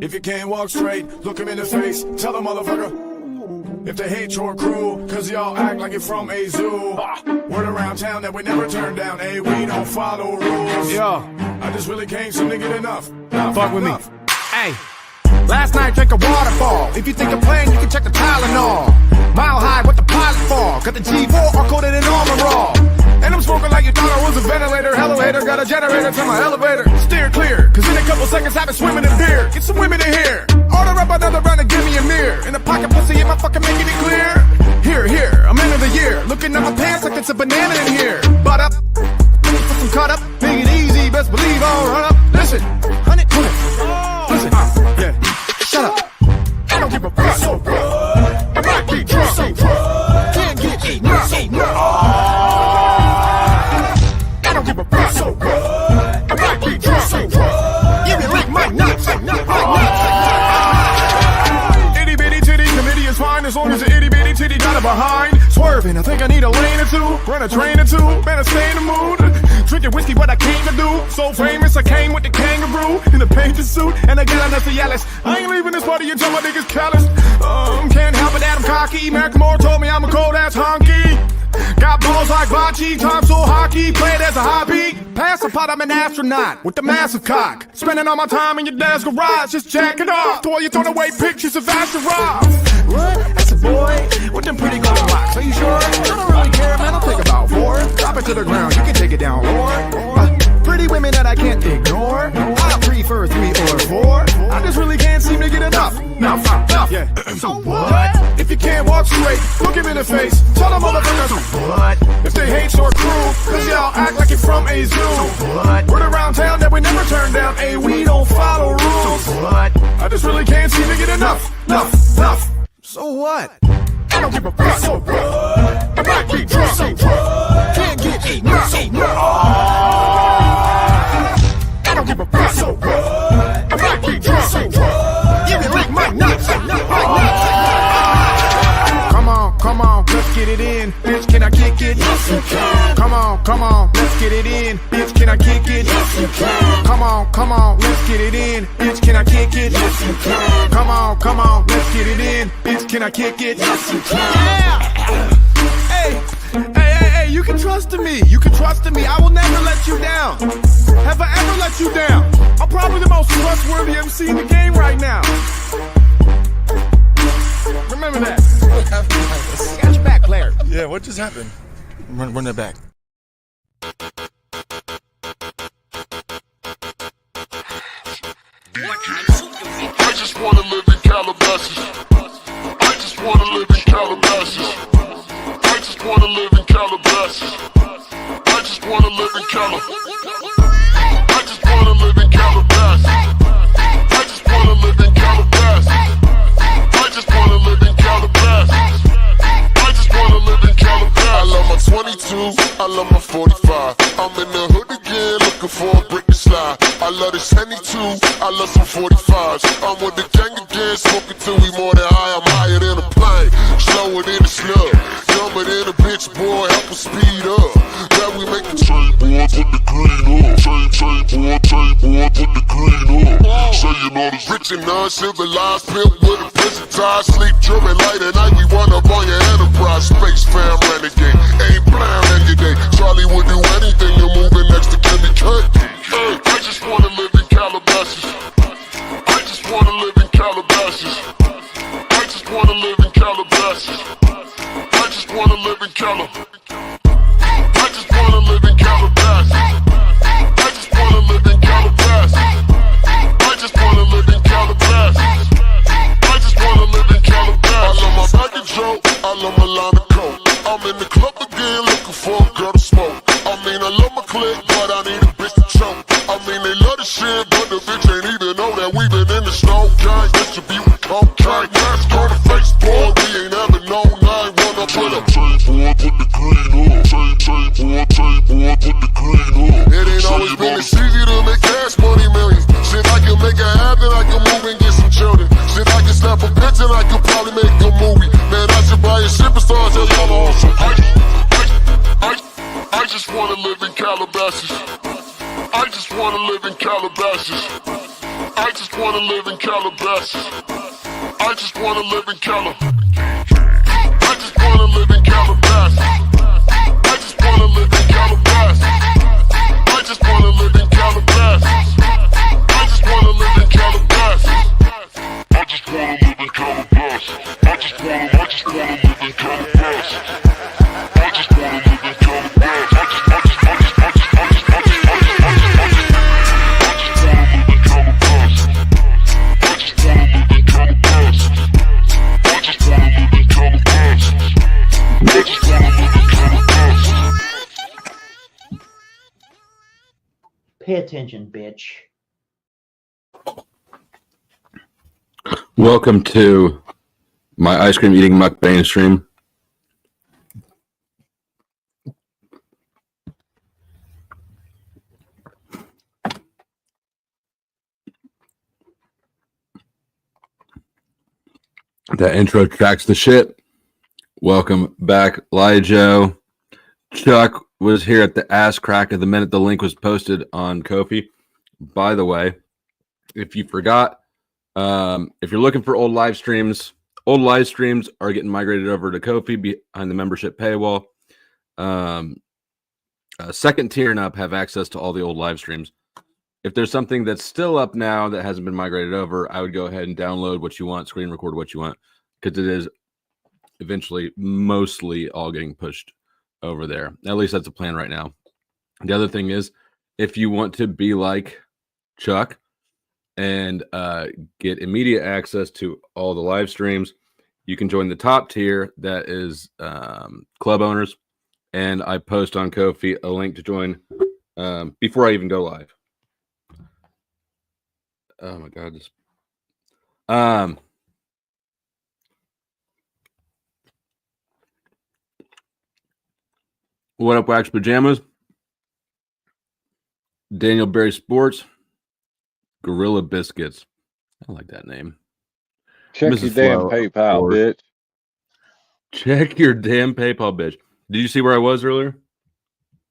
If you can't walk straight, look him in the face. Tell the motherfucker if they hate your crew, cause y'all act like you're from a zoo. Word around town that we never turn down. Hey, we don't follow rules. Yo, I just really can't seem to get enough. fuck with me. Hey, last night drank a waterfall. If you think I'm playing, you can check the Tylenol. Mile high with the pilot fall. Got the G4 all coated in armor raw. And I'm smoking like you thought I was a ventilator. Hello hater, got a generator to my elevator. Steer clear, cause in a couple seconds I've been swimming in beer. Get some women in here. Order up another round and give me a mirror. In the pocket pussy, am I fucking making it clear? Here, I'm end of the year. Looking at my pants like it's a banana in here. Butt up, looking for some cut up. Make it easy, best believe I'll run up. Listen, honey, listen, yeah, shut up. I don't give a fuck. So what? I might be drunk. So what? Can't get eaten up. So what? I don't give a fuck. So what? I might be drunk. So what? You can lick my nuts. Itty bitty titty committee is fine as long as the itty bitty titty got it behind. Swerving, I think I need a lane or two. Run a train or two, better stay in the mood. Drinking whiskey, what I came to do. So famous, I came with the kangaroo in a painted suit, and I get on the Cialis. I ain't leaving this party until my niggas callous. Can't help it that I'm cocky. Macklemore told me I'm a cold ass honky. Got balls like bocce, time so hockey, play it as a hobby. Pass the pot, I'm an astronaut with the massive cock. Spending all my time in your dad's garage, just jacking off. While you throwing away pictures of Asteroth. What? That's a boy with them pretty golden locks. Are you sure? I don't really care, man. I'll take about 4. Drop it to the ground, you can take it down, Lord. Pretty women that I can't ignore. I prefer 3 or 4. I just really can't seem to get enough. Enough. Yeah. So what? If you can't walk straight, look him in the face. Tell them motherfuckers what? If they hate your crew, cause y'all act like you're from a zoo. What? Word around town that we never turn down. Hey, we don't follow rules. What? I just really can't seem to get enough. Enough. So what? I don't give a fuck. So what? I might be drunk. So what? Can't get eaten up. So what? I don't give a fuck. So what? I might be drunk. So what? You can lick my nuts. Come on, let's get it in. Bitch, can I kick it? Yes, you can. Come on, let's get it in. Bitch, can I kick it? Yes, you can. Come on, let's get it in. Bitch, can I kick it? Yes, you can. Come on, let's get it in. Bitch, can I kick it? Yes, you can. Yeah. Hey, you can trust in me. You can trust in me. I will never let you down. Have I ever let you down? I'm probably the most trustworthy MC in the game right now. Remember that. Got your back, player. Yeah, what just happened? Run that back. I just wanna live in Calabasas. I just wanna live in Calabasas. I just wanna live in Calabasas. I just wanna live in Calabasas. I just wanna live in Calabasas. I just wanna live in Calabasas. I just wanna live in Calabasas. I just wanna live in Calabasas. I love my 22, I love my 45. I'm in the hood again, looking for a brick to slide. I love this Henny too, I love some 45s. I'm with the gang again, smoking till we more than high. I'm higher than a plane, slower than a slug. Younger than a bitch, boy, help us speed up. Now we make the train, boy, put the green up. Train, boy, put the green up. Saying all this rich and uncivilized, pimp with a prison tie, sleep driven late at night. We run up on your enterprise, space fam renegade. Ain't blind in your day. Charlie would do anything. You're moving next to Kimmy K. I just wanna live in Calabasas. I just wanna live in Calabasas. I just wanna live in Calabasas. I just wanna live in Calabasas. I just wanna live in Calabasas. I just wanna live in Calabasas. I just wanna live in Calabasas. I just wanna live in Calabasas. I love my bag of Joe, I love my line of coke. I'm in the club again looking for a girl to smoke. I mean I love my clique, but I need a bitch to choke. I mean they love the shit, but the bitch ain't even know that we been in the snow. Gang, distribute cocaine, mask on the face, boy. We ain't ever known 9-1 up with a train, boy, put the green up. Train, boy, put the green up. It ain't always been this easy to make cash money millions. Shit, I can make it happen, I can move and get some children. Shit, I can snap a bitch and I can probably make a movie. Man, I should buy a superstar, tell y'all also. I just wanna live in Calabasas. I just wanna live in Calabasas. I just wanna live in Calabasas. I just wanna live in Calabasas. I just wanna live in Calabasas. I just wanna live in Calabasas. I just wanna live in Calabasas. I just wanna live in Calabasas. I just wanna live in Calabasas. I just wanna live in Calabasas. I just wanna live in Calabasas. I just wanna live in Calabasas. Pay attention, bitch. Welcome to my ice cream eating mukbang stream. That intro tracks the shit. Welcome back, Lijo. Chuck was here at the ass crack of the minute the link was posted on Ko-fi. By the way, if you forgot, if you're looking for old live streams are getting migrated over to Ko-fi behind the membership paywall. Second tier and up have access to all the old live streams. If there's something that's still up now that hasn't been migrated over, I would go ahead and download what you want, screen record what you want, because it is eventually mostly all getting pushed over there. At least that's the plan right now. The other thing is, if you want to be like Chuck and get immediate access to all the live streams, you can join the top tier. That is club owners, and I post on Ko-fi a link to join before I even go live. Oh my god, this what up, Wax Pajamas? Daniel Berry Sports, Gorilla Biscuits. I like that name. Check Mrs. your damn Flo, PayPal, Ford. bitch. Check your damn PayPal, bitch. Did you see where I was earlier?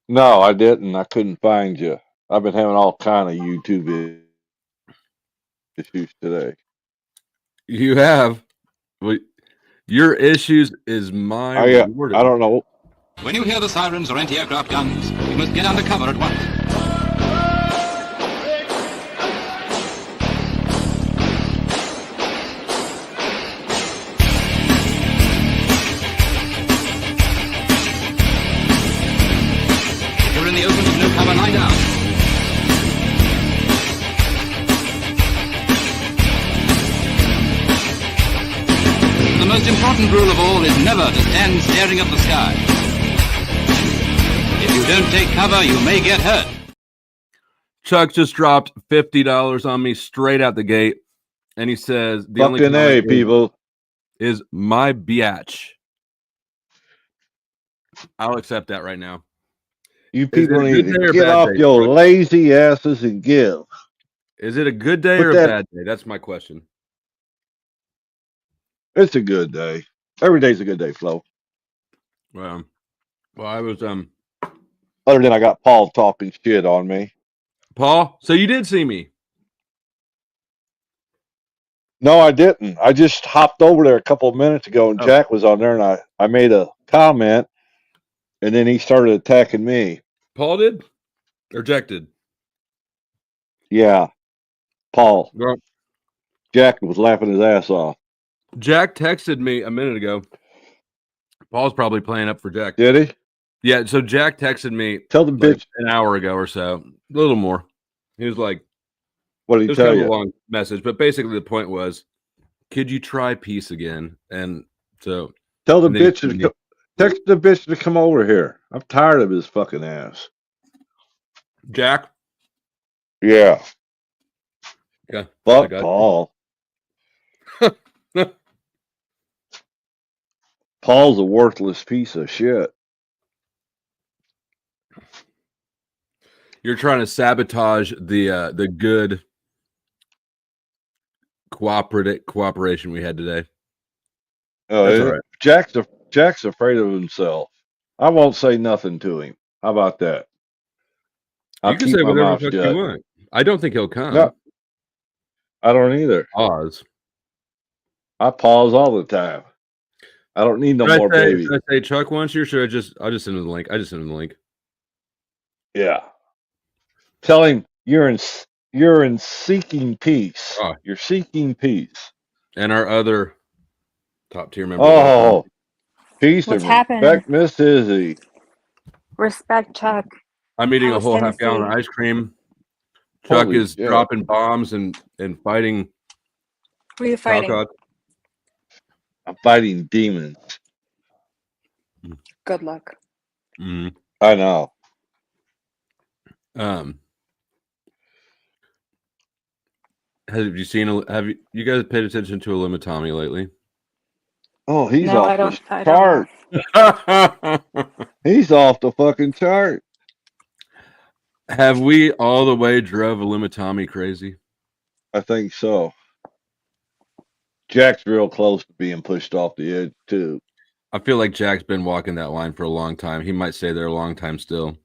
No, I didn't. I couldn't find you. I've been having all kind of YouTube issues today. You have. Well, your issues is my I don't know. When you hear the sirens or anti-aircraft guns, you must get under cover at once. If you're in the open with no cover, lie down. The most important rule of all is never to stand staring at the sky. If you don't take cover, you may get hurt. Chuck just dropped $50 on me straight out the gate, and he says the Fucking A, people. is my biatch. I'll accept that right now. You people it a need good day to or get bad off day? your lazy asses and give. Is it a good day Put or a that- bad day? That's my question. It's a good day. Every day's a good day, Flo. Well, I was Other than I got Paul talking shit on me. Paul. So you did see me. No, I didn't. I just hopped over there a couple of minutes ago, and Oh. Jack was on there, and I made a comment, and then he started attacking me. Paul did or Jack did. Yeah, Paul. Well, Jack was laughing his ass off. Jack texted me a minute ago. Paul's probably playing up for Jack. Did he? Yeah, so Jack texted me Tell the like bitch. an hour ago or so, a little more. He was like, What did it he was tell kind of a you? long message, but basically the point was, could you try peace again? And so Tell the and then he bitch to said, come, text the bitch to come over here. I'm tired of his fucking ass. Jack, Yeah. okay, I Fuck got you. Paul. Paul's a worthless piece of shit. You're trying to sabotage the good cooperation we had today. That's all right. Jack's afraid of himself. I won't say nothing to him. How about that? I'll You can keep say my whatever mouth the fuck shut. you want. I don't think he'll come. No. I don't either. Pause. I pause all the time. I don't need no more baby. Should I say Chuck once, or should I'll just send him the link. I just send him the link. Yeah. Tell him you're in seeking peace. Oh. You're seeking peace. And our other top tier member. Oh, peace What's and happening? respect, Miss Izzy. Respect, Chuck. I'm eating a How's whole half gallon of Tennessee? ice cream. Chuck Holy is shit. dropping bombs and fighting. Who are you fighting? Talcott. I'm fighting demons. Good luck. Mm. I know. Have you guys paid attention to Elimitami lately? Oh, he's No, off I the don't. I chart. don't know. He's off the fucking chart. Have we all the way drove Elimitami crazy? I think so. Jack's real close to being pushed off the edge too. I feel like Jack's been walking that line for a long time. He might stay there a long time still.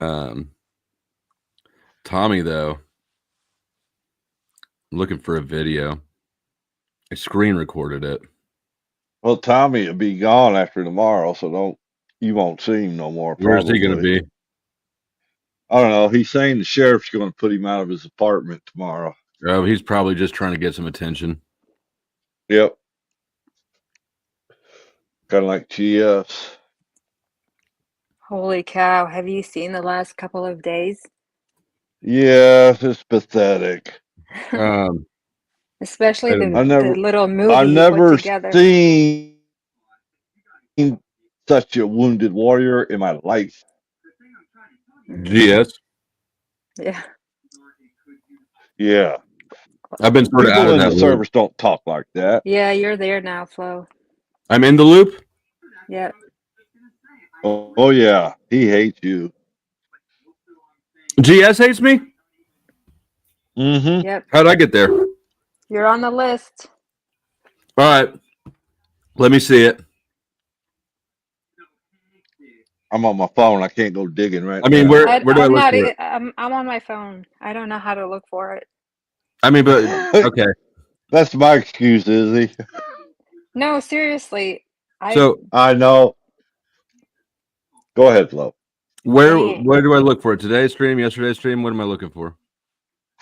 Tommy, though, I'm looking for a video. I screen recorded it. Well, Tommy will be gone after tomorrow, so you won't see him no more. Where's he going to probably. be? I don't know. He's saying the sheriff's going to put him out of his apartment tomorrow. Oh, he's probably just trying to get some attention. Yep. Kind of like GS. Holy cow! Have you seen the last couple of days? Yeah, it's pathetic. Especially the never- little movie I've you never put together. seen such a wounded warrior in my life. GS. Yeah. Yeah. I've been sort of out People of in that the loop. service don't talk like that. Yeah, you're there now, Flo. I'm in the loop. Yep. Oh yeah. He hates you. GS hates me? Mm-hmm. Yep. How'd I get there? You're on the list. All right. Let me see it. I'm on my phone. I can't go digging right I mean, now. where do I I'm look not. for it? I'm on my phone. I don't know how to look for it. I mean, but okay. That's my excuse, Izzy. No, seriously. So I know. Go ahead, Flo. where Dang. do I look for it? Today's stream, yesterday's stream? What am I looking for?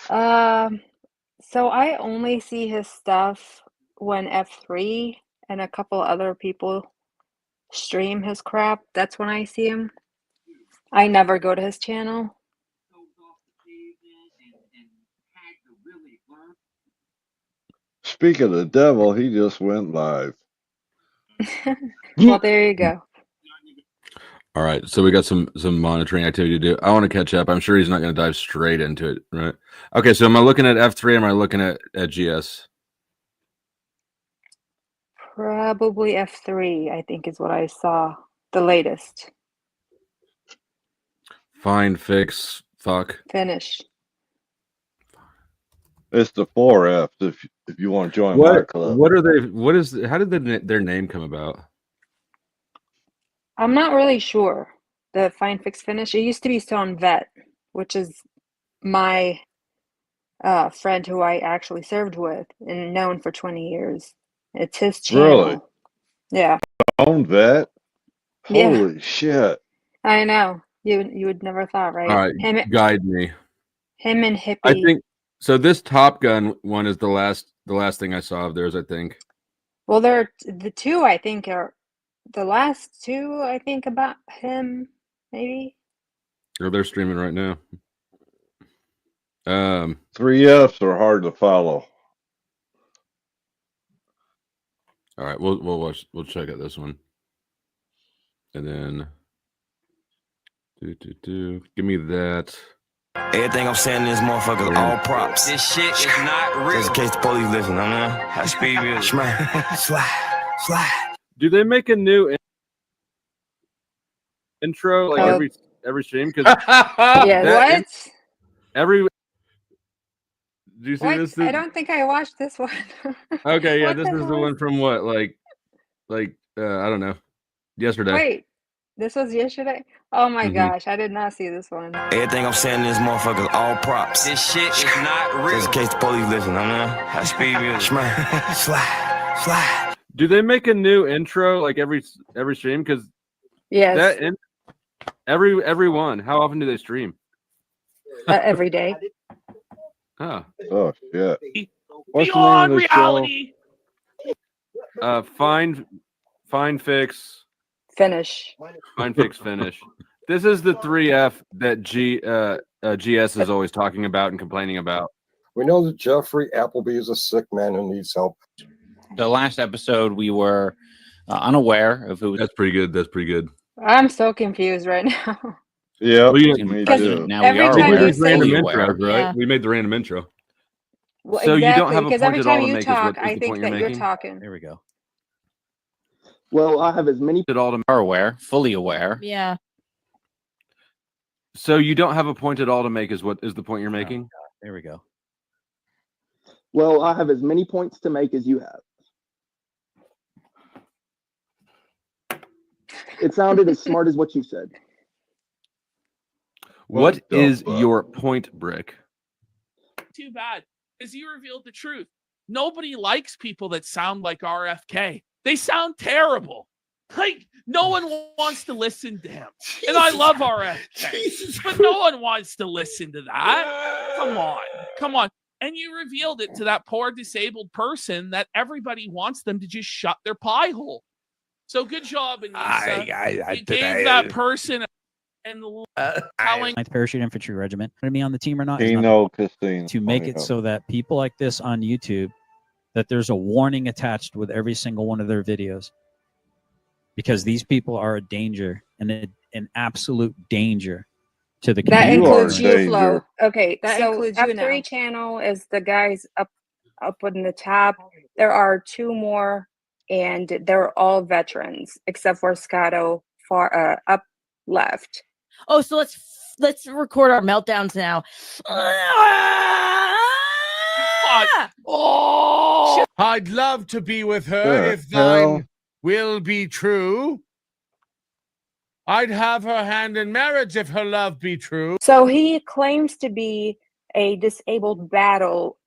So I only see his stuff when F3 and a couple other people stream his crap. That's when I see him. I never go to his channel. Speak of the devil, he just went live. Well, there you go. All right, so we got some monitoring activity to do. I want to catch up. I'm sure he's not going to dive straight into it, right? Okay, so am I looking at F3? Am I looking at GS? Probably F3, I think is what I saw. The latest. Find, fix, fuck. Finish. It's the 4F if you want to join my club. What are they? How did their name come about? I'm not really sure. The Find, Fix, Finish. It used to be Stone Vet, which is my friend who I actually served with and known for 20 years. It's his channel. Really? Yeah. Own vet? Yeah. Holy shit. I know. You would never thought, right? All right, guide me. Him and Hippie. I think so. This Top Gun one is the last thing I saw of theirs. I think. Well, the two I think are the last two I think about him, maybe. Or they're streaming right now. 3Fs are hard to follow. All right, we'll watch. We'll check out this one, and then give me that. Everything I'm saying in this motherfucker, all props. This shit is not real. Just in case the police listen, I mean, high speed music. Slide. Do they make a new intro like every stream? Because Yeah, what? Do you see What? this? I don't think I watched this one. Okay, yeah, What this the is the hell one is- from what, like I don't know, yesterday. Wait, This was yesterday? Oh my Mhm. gosh, I did not see this one. Everything I'm saying in this motherfucker is all props. This shit is not real. Just in case the police listen, I'm not. High speed music. Slide. Do they make a new intro like every stream? Because Yes, every one. How often do they stream? every day. Oh, Oh shit! What's the name Beyond of the reality. find fix Finish. finish. This is the 3F that GS is always talking about and complaining about. We know that Jeffrey Appleby is a sick man who needs help. The last episode, we were unaware of who was That's pretty good. That's pretty good. I'm so confused right now. Yeah, Well, you- me Because too. Now every we are time We you made aware, these random say- fully aware. intros, right? Yeah. We made the random intro. Well, So you don't exactly, have a because point every at all time to you make is talk, what- is I the think point you're that you're making? talking. There we go. Well, I have as many. At all to Are aware, fully aware. Yeah. So you don't have a point at all to make is what is the point you're making? There we go. Well, I have as many points to make as you have. It sounded as smart as what you said. What the is fuck? your point, Brick? Too bad, because you revealed the truth. Nobody likes people that sound like RFK. They sound terrible. Like, no one wants to listen to him. And I love RFK, but no one wants to listen to that. Come on. And you revealed it to that poor disabled person that everybody wants them to just shut their pie hole. So good job, Anissa. You gave that person and telling 9th Parachute Infantry Regiment. Want to be on the team or not? is Casino, not casino. to make it so that people like this on YouTube, that there's a warning attached with every single one of their videos, because these people are a danger and an absolute danger to the That community. includes are you, Flo. danger. Okay, That so includes you now. F3 channel is the guys up in the top. There are two more, and they're all veterans except for Scotto far up left. Oh, so let's record our meltdowns now. oh, I'd love to be with her The if hell? thine will be true. I'd have her hand in marriage if her love be true. So he claims to be a disabled battle.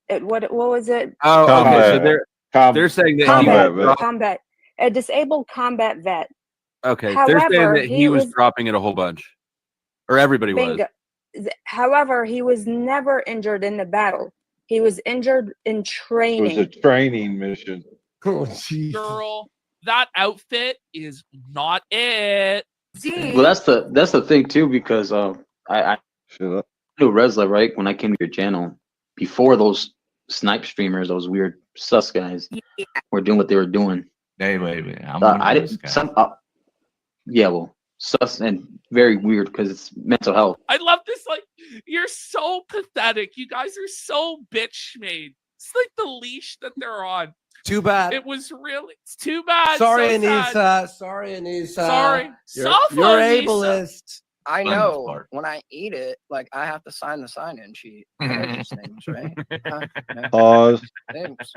What was it? Oh, okay. So Combat. they're saying that he was Combat. A disabled combat vet. okay. They're saying However, that he was dropping it a whole bunch, or everybody was. Bingo. However, he was never injured in the battle. He was injured in It was training. a training mission. Oh, jeez. girl, that outfit is not it. Well, that's the thing too, because I Shut up. knew Resla right when I came to your channel before those snipe streamers, those weird sus guys were doing what they were doing. Hey, wait. I'm I didn't. Yeah, well, sus and very weird because it's mental health. I love this. Like, you're so pathetic. You guys are so bitch made. It's like the leash that they're on. Too bad. It was really. It's too bad. Sorry, so sad. Anissa. Sorry, Anissa. Sorry. You're Suffer, Anissa. ableist. I know when I eat it, like I have to sign the sign-in sheet. Those things, right? Pause. Thanks.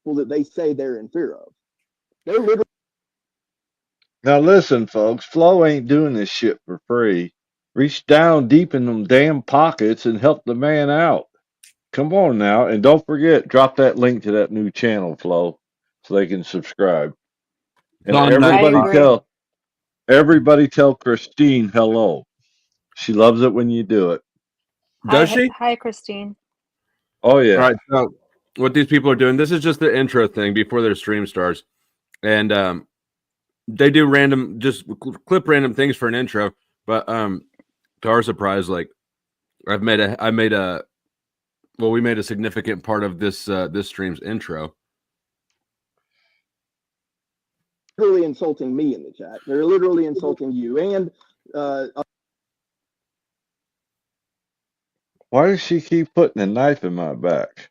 People that they say they're in fear of. They're literally. Now listen, folks. Flo ain't doing this shit for free. Reach down deep in them damn pockets and help the man out. Come on now, and don't forget, drop that link to that new channel, Flo, so they can subscribe. And everybody tell Christine hello. She loves it when you do it. Does she? Hi, Christine. Oh yeah. All right. So what these people are doing, this is just the intro thing before their stream starts, and they do just clip random things for an intro. But to our surprise, like we made a significant part of this stream's intro. Literally insulting me in the chat. They're literally insulting you. And Why does she keep putting a knife in my back?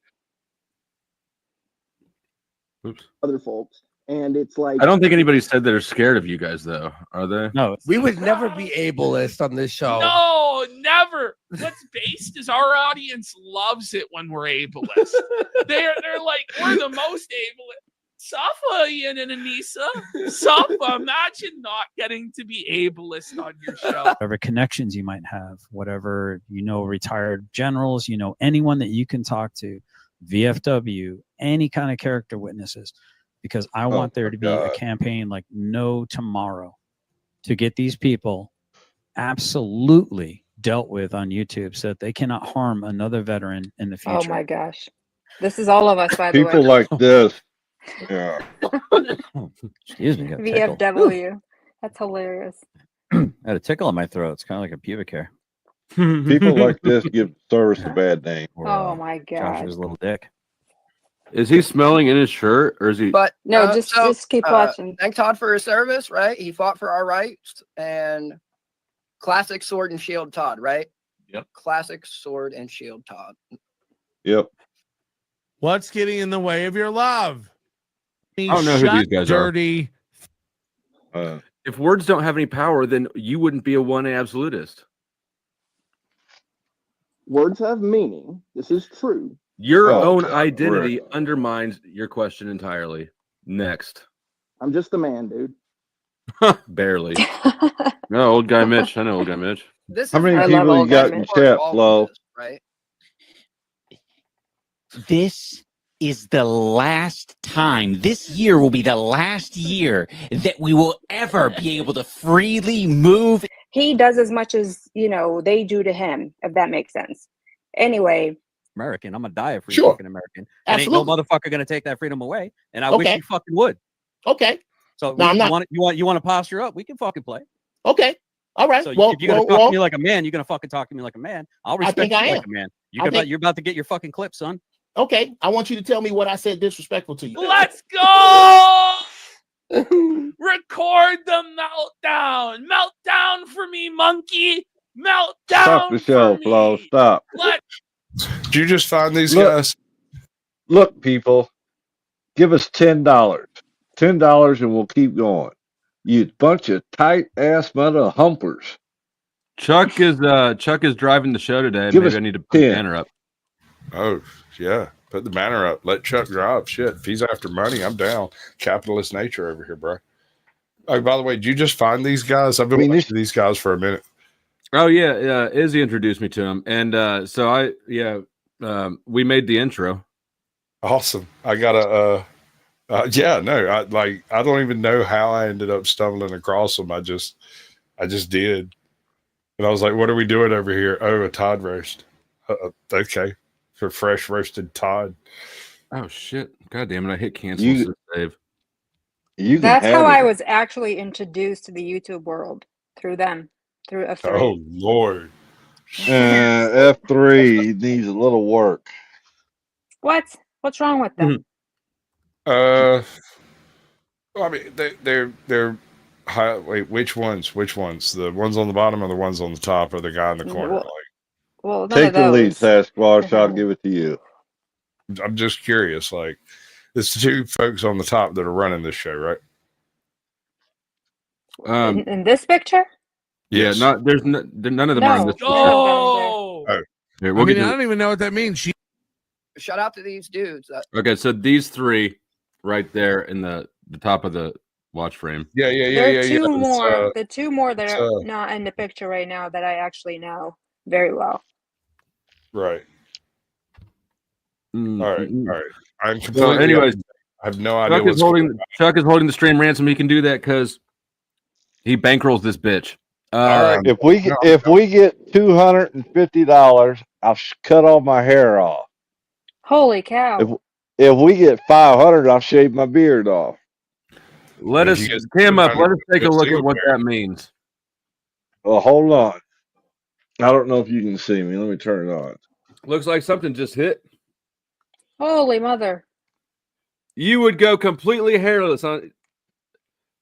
Oops. Other folks. And it's like, I don't think anybody said they're scared of you guys, though. Are they? No. We would never be ableist on this show. No, never. What's based is our audience loves it when we're ableist. They're like, we're the most ableist. Safa, Ian and Anissa. Safa, imagine not getting to be ableist on your show. Whatever connections you might have, whatever, retired generals, anyone that you can talk to, VFW, any kind of character witnesses, because I want there to be a campaign like no tomorrow to get these people absolutely dealt with on YouTube so that they cannot harm another veteran in the future. Oh my gosh. This is all of us, by the way. People like this. Yeah. Excuse me. got a tickle. VFW. That's hilarious. I had a tickle in my throat. It's kind of like a pubic hair. People like this give service a bad name. Oh my god. Josh's little dick. Is he smelling in his shirt, or is he? But No, just keep watching. Thank Todd for his service, right? He fought for our rights, and classic sword and shield Todd, right? Yep. Classic sword and shield Todd. Yep. What's getting in the way of your love? I don't know who these guys dirty. are. If words don't have any power, then you wouldn't be a 1A absolutist. Words have meaning. This is true. Your own identity undermines your question entirely. Next. I'm just a man, dude. Barely. No, old guy Mitch. I know old guy Mitch. This How many people you got in chat, Flo? Right. This is the last time. This year will be the last year that we will ever be able to freely move. He does as much as, they do to him, if that makes sense. Anyway. American. I'm gonna die a free Sure. fucking American. And ain't no motherfucker gonna take that freedom away. And I wish Okay. he fucking would. Okay. So No, I'm not. you want to posture up? We can fucking play. Okay. All right. So well, if you're gonna talk to me like a man, you're gonna fucking talk to me like a man. I'll respect think you I like am. a man. You're about to get your fucking clip, son. Okay. I want you to tell me what I said disrespectful to you. Let's go! Record the meltdown. Meltdown for me, monkey. Meltdown. Stop the show, Flo. Stop. Did you just find these guys? Look, people, give us $10. $10 and we'll keep going. You bunch of tight ass mother humpers. Chuck is driving the show today. Give Maybe us I need to put the 10. banner up. Oh, yeah. Put the banner up. Let Chuck drive. Shit. If he's after money, I'm down. Capitalist nature over here, bro. Oh, by the way, did you just find these guys? I've been watching these guys for a minute. Oh yeah, Izzy introduced me to him, and we made the intro. Awesome. I gotta I don't even know how I ended up stumbling across them. I just did. And I was like, what are we doing over here? Oh, a Todd roast. Okay. For fresh roasted Todd. Oh shit. God damn it, I hit cancel to save. That's how I was actually introduced to the YouTube world, through them. Through F3. Oh Lord. F3 needs a little work. What? What's wrong with them? Well, I mean, they're high. Wait, which ones? Which ones? The ones on the bottom or the ones on the top or the guy in the corner? Well, take the lead, Sasquatch. I'll give it to you. I'm just curious. Like, it's the two folks on the top that are running this show, right? In this picture? Yeah, none of them are in this. Oh, Here, I don't even know what that means. Shout out to these dudes. Okay, so these three right there in the top of the watch frame. Yeah. There are two more. The two more that are not in the picture right now that I actually know very well. Right. All right. I'm completely. So anyways, I have no idea what's Chuck is holding the stream ransom. He can do that because he bankrolls this bitch. If we get $250, I'll cut all my hair off. Holy cow! If we get 500, I'll shave my beard off. Let us cam up. Let us take a look at what that means. Well, hold on. I don't know if you can see me. Let me turn it on. Looks like something just hit. Holy mother! You would go completely hairless on.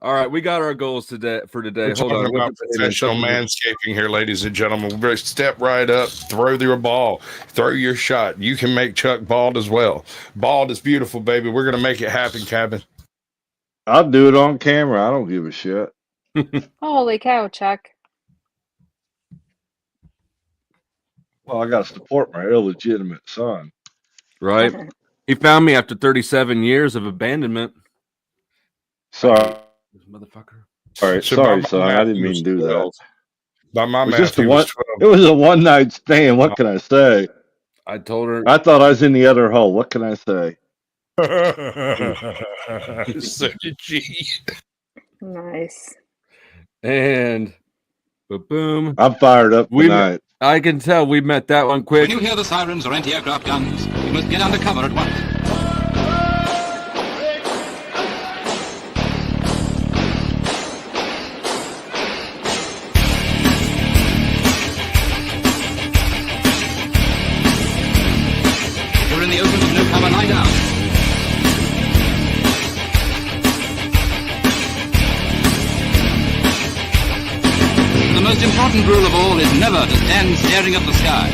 All right, we got our goals today. We're Hold on. about professional manscaping here, ladies and gentlemen. We're going to step right up, throw your ball, throw your shot. You can make Chuck bald as well. Bald is beautiful, baby. We're going to make it happen, Cabin. I'll do it on camera. I don't give a shit. Holy cow, Chuck! Well, I got to support my illegitimate son. Right. He found me after 37 years of abandonment. Sorry. This motherfucker. All right, So sorry, by my son. I math, didn't he mean was to do that. 12. By my It was math, just he a was one. It was a one night stand. What can I say? I told her. I thought I was in the other hole. What can I say? 12. So did she. Nice. And boom. I'm fired up tonight. I can tell we met that one quick. When you hear the sirens or anti-aircraft guns, you must get under cover at once. If you're in the open with no cover, lie down. The most important rule of all is never to stand staring at the sky.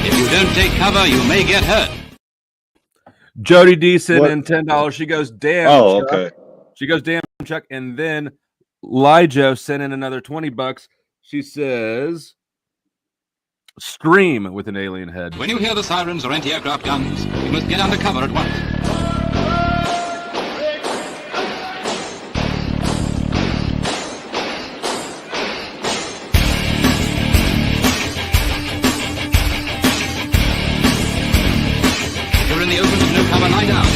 If you don't take cover, you may get hurt. Jody D sent What? in $10. She goes, damn. Oh, Chuck. okay. She goes, damn, Chuck. And then Lijo sent in another $20. She says, scream with an alien head. When you hear the sirens or anti-aircraft guns, you must get under cover at once. If you're in the open with no cover, lie down.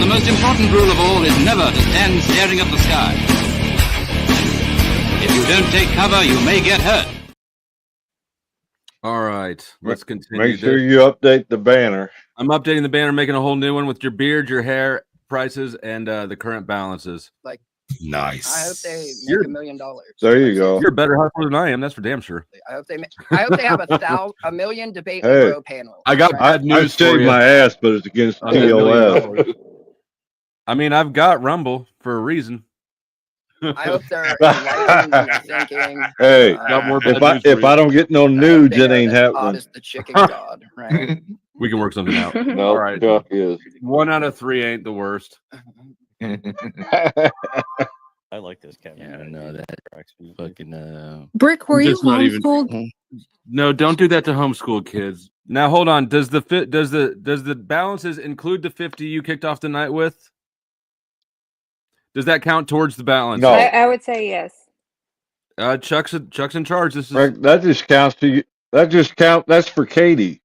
The most important rule of all is never to stand staring at the sky. If you don't take cover, you may get hurt. All right. Let's continue. Make sure you update the banner. I'm updating the banner, making a whole new one with your beard, your hair, prices, and the current balances. Like, Nice. I hope they make You're- $1 million. There you go. You're a better hustler than I am. That's for damn sure. I hope they have a million debate Hey. pro panels. I got I bad news for saved you. my ass, but it's against I got $1 million. TOS. I mean, I've got Rumble for a reason. I hope they're enlightened and thinking. Hey, Got more if bad news if for I you. don't get no nudes, it ain't Hot happening. as the chicken god, right? We can work something out. No, All right. Chuck is. 1 out of 3 ain't the worst. I like this, Kevin. Yeah, I don't know that. Fucking Brick, were you Just not even- homeschooled? No, don't do that to homeschool kids. Now hold on. Does the balances include the 50 you kicked off the night with? Does that count towards the balance? No. I would say yes. Chuck's in charge. This is Rick, that just counts to you. That's for Katie.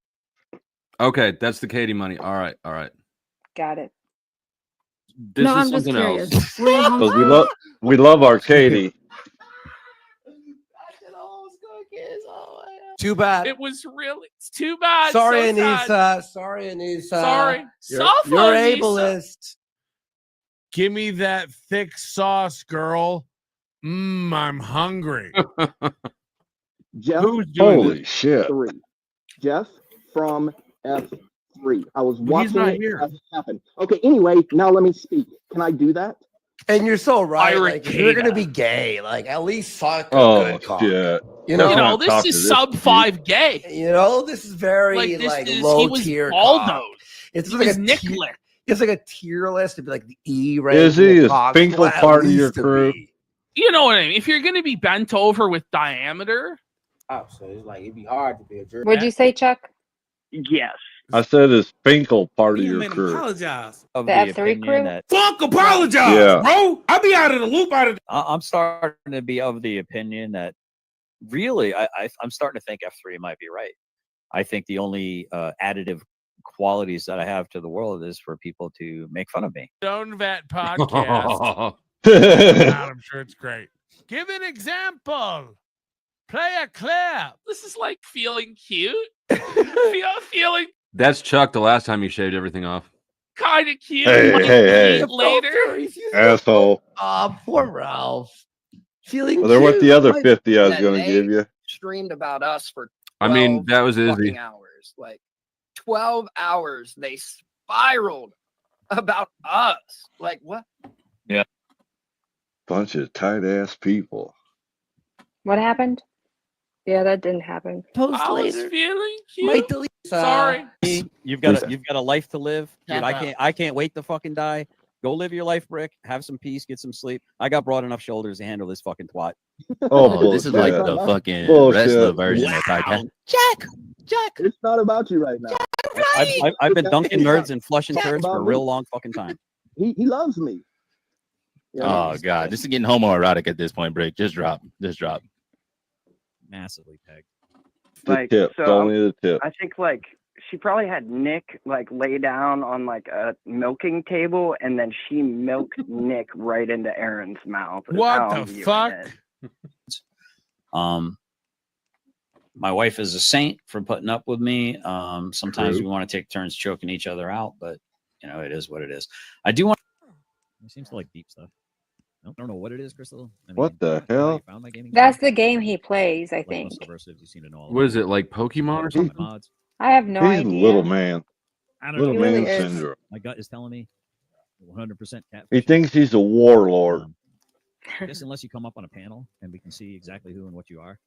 okay. That's the Katie money. All right. Got it. This No, is I'm just something curious. else. Were you Because homeschooled? we love our Katie. Too bad. It was really. It's too bad. Sorry, so sad. Anissa. Sorry, Anissa. Sorry. You're, Soft you're on Anissa. ableist. Give me that thick sauce, girl. I'm hungry. Jeff Who's doing Holy shit. 3. Jeff from F3. I was Well, he's watching not it here. as it happened. Okay, anyway, now let me speak. Can I do that? And you're so right. Like, if you're Irritated. gonna be gay, like at least suck a Oh good cock. shit. You know, Let's You know, not this talk to is this sub dude. 5 gay. you know, this is very Like this is low he was tier. Baldo. It's He like was a Nick tier, Lick. it's like a tier list. It'd be like the E rank. Is he a cock, Spinkle well, at part of your least to crew? be. You know what I mean? If you're gonna be bent over with diameter, Oh, so it's like it'd be hard to be a jerk. What'd you say, Chuck? Yes. I said is Spinkle part of your crew. Apologize. Of The the F3 opinion crew? that Fuck apologize, Yeah. bro. I'll be out of the loop out of I'm starting to be of the opinion that really, I'm starting to think F3 might be right. I think the only additive qualities that I have to the world is for people to make fun of me. Stone Vet podcast. I'm sure it's great. Give an example. Play a clip. this is like feeling cute. feeling That's Chuck. The last time he shaved everything off. kind of cute. Hey, like, hey, hey. Later. Asshole. Oh, poor Ralph. Feeling. Well, there went the cute. other Like, 50 I was that going to they give you. Streamed about us for I mean, 12 that was Izzy. fucking hours. Like 12 hours. They spiraled about us. Like what? Bunch of tight ass people. What happened? Yeah, that didn't happen. Post I was later. feeling cute. Might delete. Sorry. You've got a life to live, dude. I can't wait to fucking die. Go live your life, Brick. Have some peace. Get some sleep. I got broad enough shoulders to handle this fucking twat. Oh, this is like bullshit. the fucking Bullshit. wrestler version of Titanic. Jack, it's not about you right now. I've been dunking nerds and flushing Jack, turds for a real long fucking time. He loves me. You know? Oh god, this is getting homoerotic at this point, Brick. Just drop. Massively pegged. The Like, tip. so It's only the tip. I think like she probably had Nick like lay down on like a milking table, and then she milked Nick right into Aaron's mouth. is What how the I'm viewing fuck? it. My wife is a saint for putting up with me. Sometimes True. we want to take turns choking each other out, but you know, it is what it is. I do want. He seems to like deep stuff. I don't know what it is, Crystal. I mean, What the hell? found my gaming That's the game he plays, I like think. most subversives, you seem to know all What is about it, like Pokemon or my something? mods. I have no He's idea. little man. I don't Little He know. really man is. syndrome. My gut is telling me 100% cat. He thinks he's a warlord. I guess unless you come up on a panel and we can see exactly who and what you are,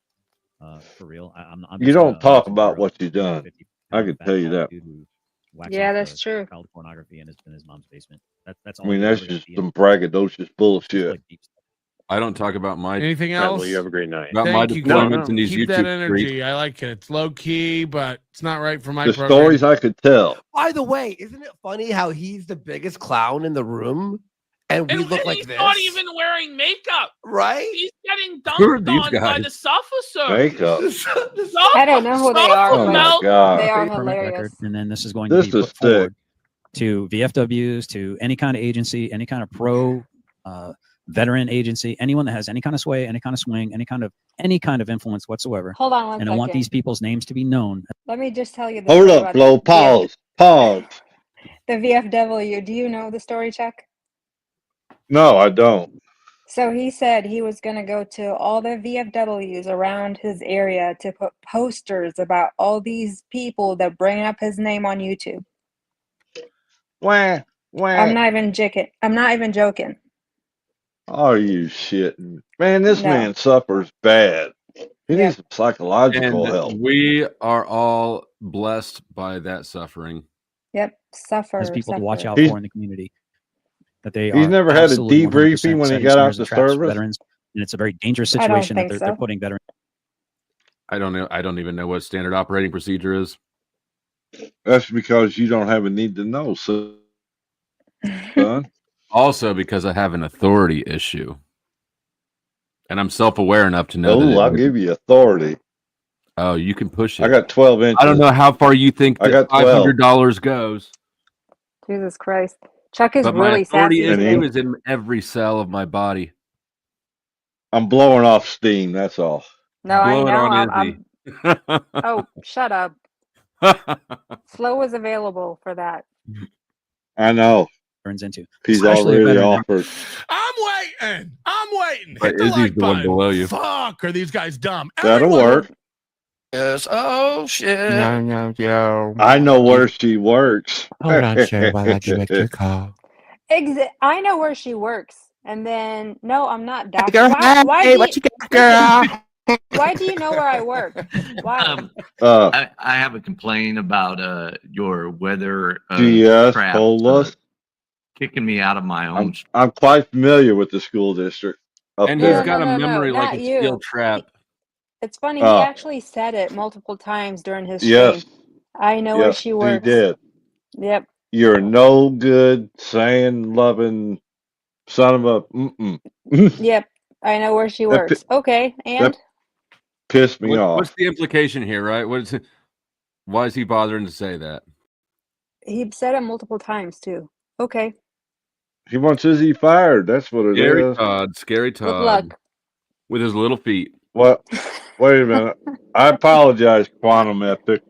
for real. I'm You just don't a talk YouTube about hero, what you've done. 50 I pound can fat tell you bald that. dude who whacks Yeah, off that's the true. child pornography in his mom's basement. That's I all. mean, you're that's ever gonna just be some in. braggadocious bullshit. Like deep stuff. I don't talk about my Anything Well, else? you have a great night. about my Thank you, deployments Carl. in these Keep that YouTube energy. streets. I like it. It's low key, but it's not right for my The program. stories I could tell. By the way, isn't it funny how he's the biggest clown in the room and we look like he's this? not even wearing makeup. Right? He's getting Who are dunked these on by guys? the Suffer Makeup. I don't know who they are, Oh but my god. they are Permit hilarious. record, and then this is going This to be is put forward sick. to VFWs, to any kind of agency, any kind of pro veteran agency, anyone that has any kind of sway, any kind of swing, any kind of influence whatsoever. Hold on one And I want second. these people's names to be known. Let me just tell you the Hold story up, about Flo. Pause. Pause. the VFW. Do you know the story, Chuck? No, I don't. So he said he was going to go to all the VFWs around his area to put posters about all these people that bring up his name on YouTube. Wah, wah. I'm not even joking. Are you shitting? Man, this No. man suffers bad. He Yeah. needs some psychological And help. we are all blessed by that suffering. Yep. Suffer. As people to watch suffer. out He's- for in the community. That they He's are never had a absolutely 100% debriefing when he setting got out snares the and traps for service? veterans, and it's a very dangerous I don't situation that think they're so. putting veterans. I don't know. I don't even know what standard operating procedure is. That's because you don't have a need to know, son. Also, because I have an authority issue, and I'm self-aware enough to know Oh, that. I'll give you authority. Oh, you can push it. I got 12 inches. I don't know how far you think I that got 12. $500 goes, Jesus Christ. Chuck is but my really authority sassy issue today. is in every cell of my body. I'm blowing off steam. That's all. No, I Blow it know. on Izzy. Oh, shut up. Flo was available for that. I know. Turns into. He's Especially a already veteran. offered. I'm waiting. I'm waiting. But Hit the Izzy's like the one button. below you. Fuck, are these guys dumb? That'll Everyone- work. Yes. Oh shit. Yo. I know where she works. Hold on, sir, while I direct your call. I know where she works. And then, no, I'm not Doc. Girl, Why hey, do what you, you got, girl? why do you know where I work? Why? I have a complaint about your weather GS crap, told us. kicking me out of my own. I'm quite familiar with the school district. Up And there. he's got a no, memory like not a you. steel trap. It's funny. He actually said it multiple times during his stream. Yes. I know where Yes, she he works. did. Yep. You're a no good, sand loving son of a. Mm-mm. Yep. I know where she That works. Okay. And That pissed me off. What's the implication here, right? What is it? Why is he bothering to say that? he said it multiple times too. Okay. He wants Izzy fired. That's what it is. Scary Good luck. Todd, with his little feet. What? Wait a minute. I apologize, Quantum Epic.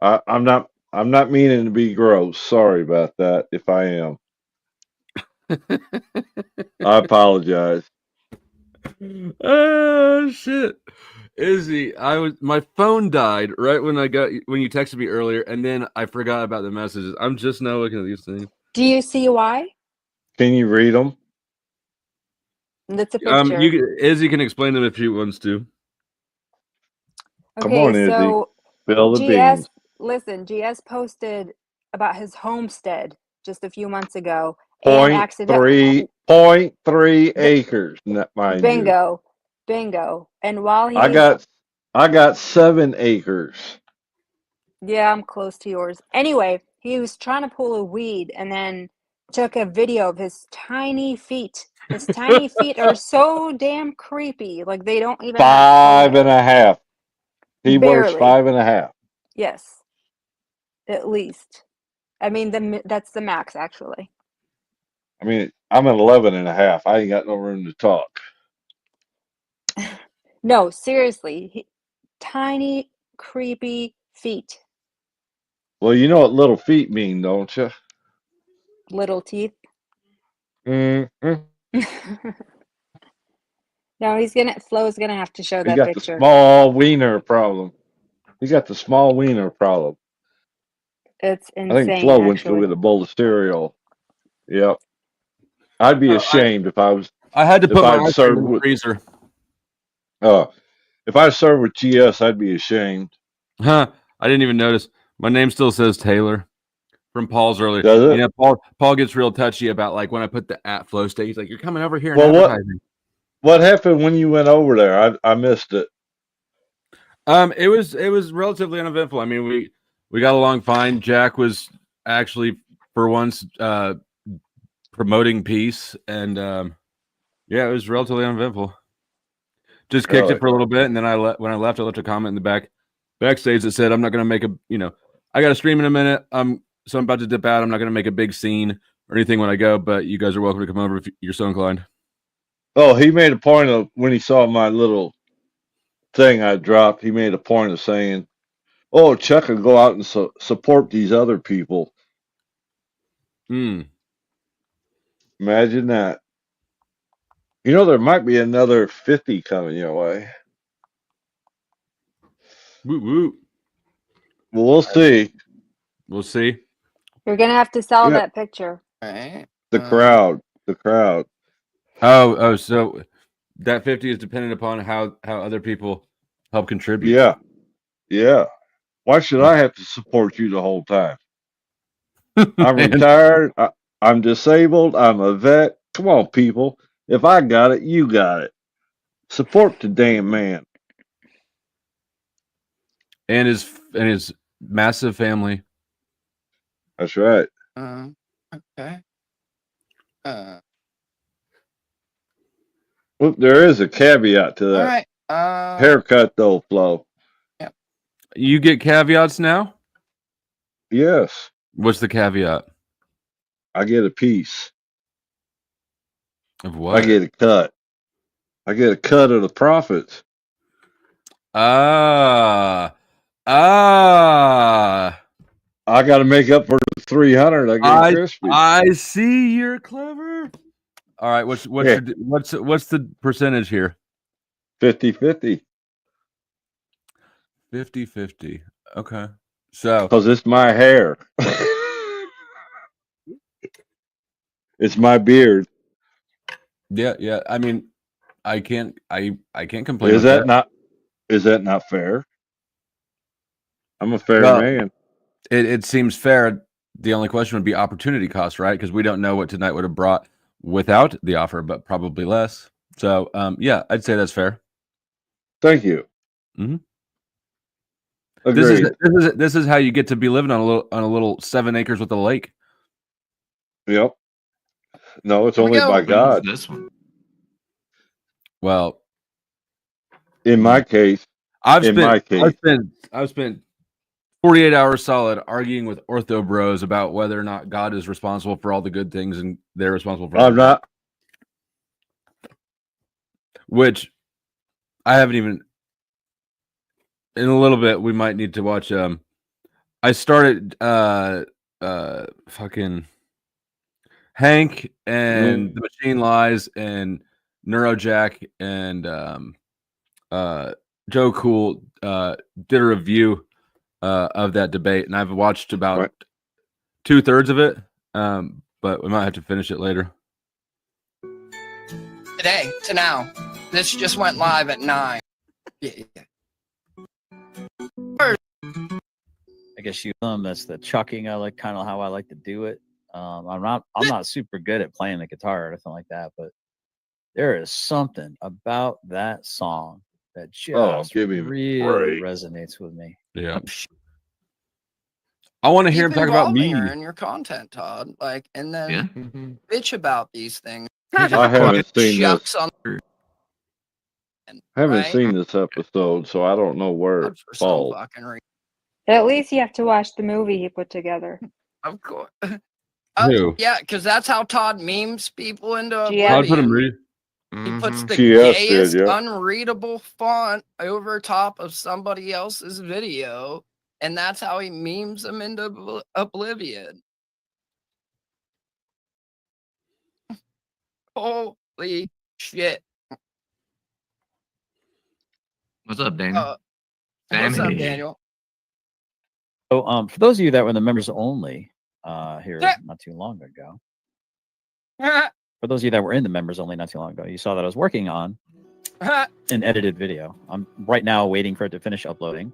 I'm not meaning to be gross. Sorry about that. If I am, I apologize. Oh shit, Izzy! My phone died right when you texted me earlier, and then I forgot about the messages. I'm just now looking at these things. Do you see why? Can you read them? That's a picture. Izzy can explain them if she wants to. Come on, Izzy. So Spill the beans. GS posted about his homestead just a few months ago, and accidentally 0.3 acres, mind you. bingo. And while I got 7 acres. yeah, I'm close to yours. Anyway, he was trying to pull a weed and then took a video of his tiny feet. His tiny feet are so damn creepy. Like they don't even have 5.5. He wears barely. 5.5. Yes, at least. I mean, that's the max actually. I mean, I'm at 11.5. I ain't got no room to talk. No, seriously, tiny creepy feet, Well, you know what little feet mean, don't you? little teeth. Mm-hmm. No, Flo's gonna have to show He that got the picture. small wiener problem. He got the small wiener problem. It's I think insane, Flo went to go actually. get a bowl of cereal. Yep. I'd be ashamed if I was. I had to if put my I'd ice cream served in the with. freezer. If I served with GS, I'd be ashamed. Huh? I didn't even notice. My name still says Taylor from Paul's earlier. Does it? You know, Paul gets real touchy about like when I put the at Flow state. He's like, "You're coming over here and Well, advertising." what happened when you went over there? I missed it. It was relatively uneventful. I mean, we got along fine. Jack was actually for once promoting peace, and yeah, it was relatively uneventful. Just kicked Really? it for a little bit, and then when I left, I left a comment in the backstage that said, "I'm not going to make I got to stream in a minute. So I'm about to dip out. I'm not going to make a big scene or anything when I go, but you guys are welcome to come over if you're so inclined." Oh, he made a point of when he saw my little thing I dropped. He made a point of saying, "Oh, Chuck will go out and support these other people." Imagine that. You know, there might be another 50 coming your way. Woo woo. Well, we'll see. We'll see. You're gonna have to sell Yeah. that picture. The crowd. Oh, so that 50 is dependent upon how other people help contribute. Yeah. Why should I have to support you the whole time? I'm retired. I'm disabled. I'm a vet. Come on, people. If I got it, you got it. Support the damn man. And his massive family. That's right. Okay. Well, there is a caveat to that. All right. Haircut, though, Flo. Yep. You get caveats now? Yes. What's the caveat? I get a piece. Of what? I get a cut. I get a cut of the profits. I got to make up for the 300 I gave Crispy. I see you're clever. All right, what's the percentage here? 50-50. 50-50. Okay. So because it's my hair. It's my beard. Yeah. I mean, I can't complain. Is that not fair? I'm a fair man. It seems fair. The only question would be opportunity cost, right? Because we don't know what tonight would have brought without the offer, but probably less. So, yeah, I'd say that's fair. Thank you. Mm-hmm. Agreed. This is how you get to be living on a little 7 acres with a lake. Yep. No, it's only by God. This one. Well, in my case, I've spent 48 hours solid arguing with ortho bros about whether or not God is responsible for all the good things and they're responsible for. I'm not. Which I haven't even. In a little bit, we might need to watch. I started fucking Hank and The Machine Lies and Neurojack and Joe Cool did a review of that debate, and I've watched about 2/3 of it, but we might have to finish it later. Today to now, this just went live at 9. Yeah. I guess that's the chucking. I like kind of how I like to do it. I'm not super good at playing the guitar or anything like that, but there is something about that song that just give me really break. resonates with me. Yeah. I want to hear him Keep talk about me. involving her in your content, Todd. Like, and then Yeah. bitch about these things. I haven't seen Shucks this. on I haven't right? seen this episode, so I don't know where it for some falls. fucking reason. At least you have to watch the movie he put together. Of course. Who? Yeah, because that's how Todd memes people into Todd put him oblivion. read. He puts the GS gayest, did, yeah. unreadable font over top of somebody else's video, and that's how he memes them into oblivion. Holy shit! What's up, Daniel? What's up, Sammy. Daniel? So, for those of you that were in the members only here Yeah. not too long ago, for those of you that were in the members only not too long ago, you saw that I was working on an edited video. I'm right now waiting for it to finish uploading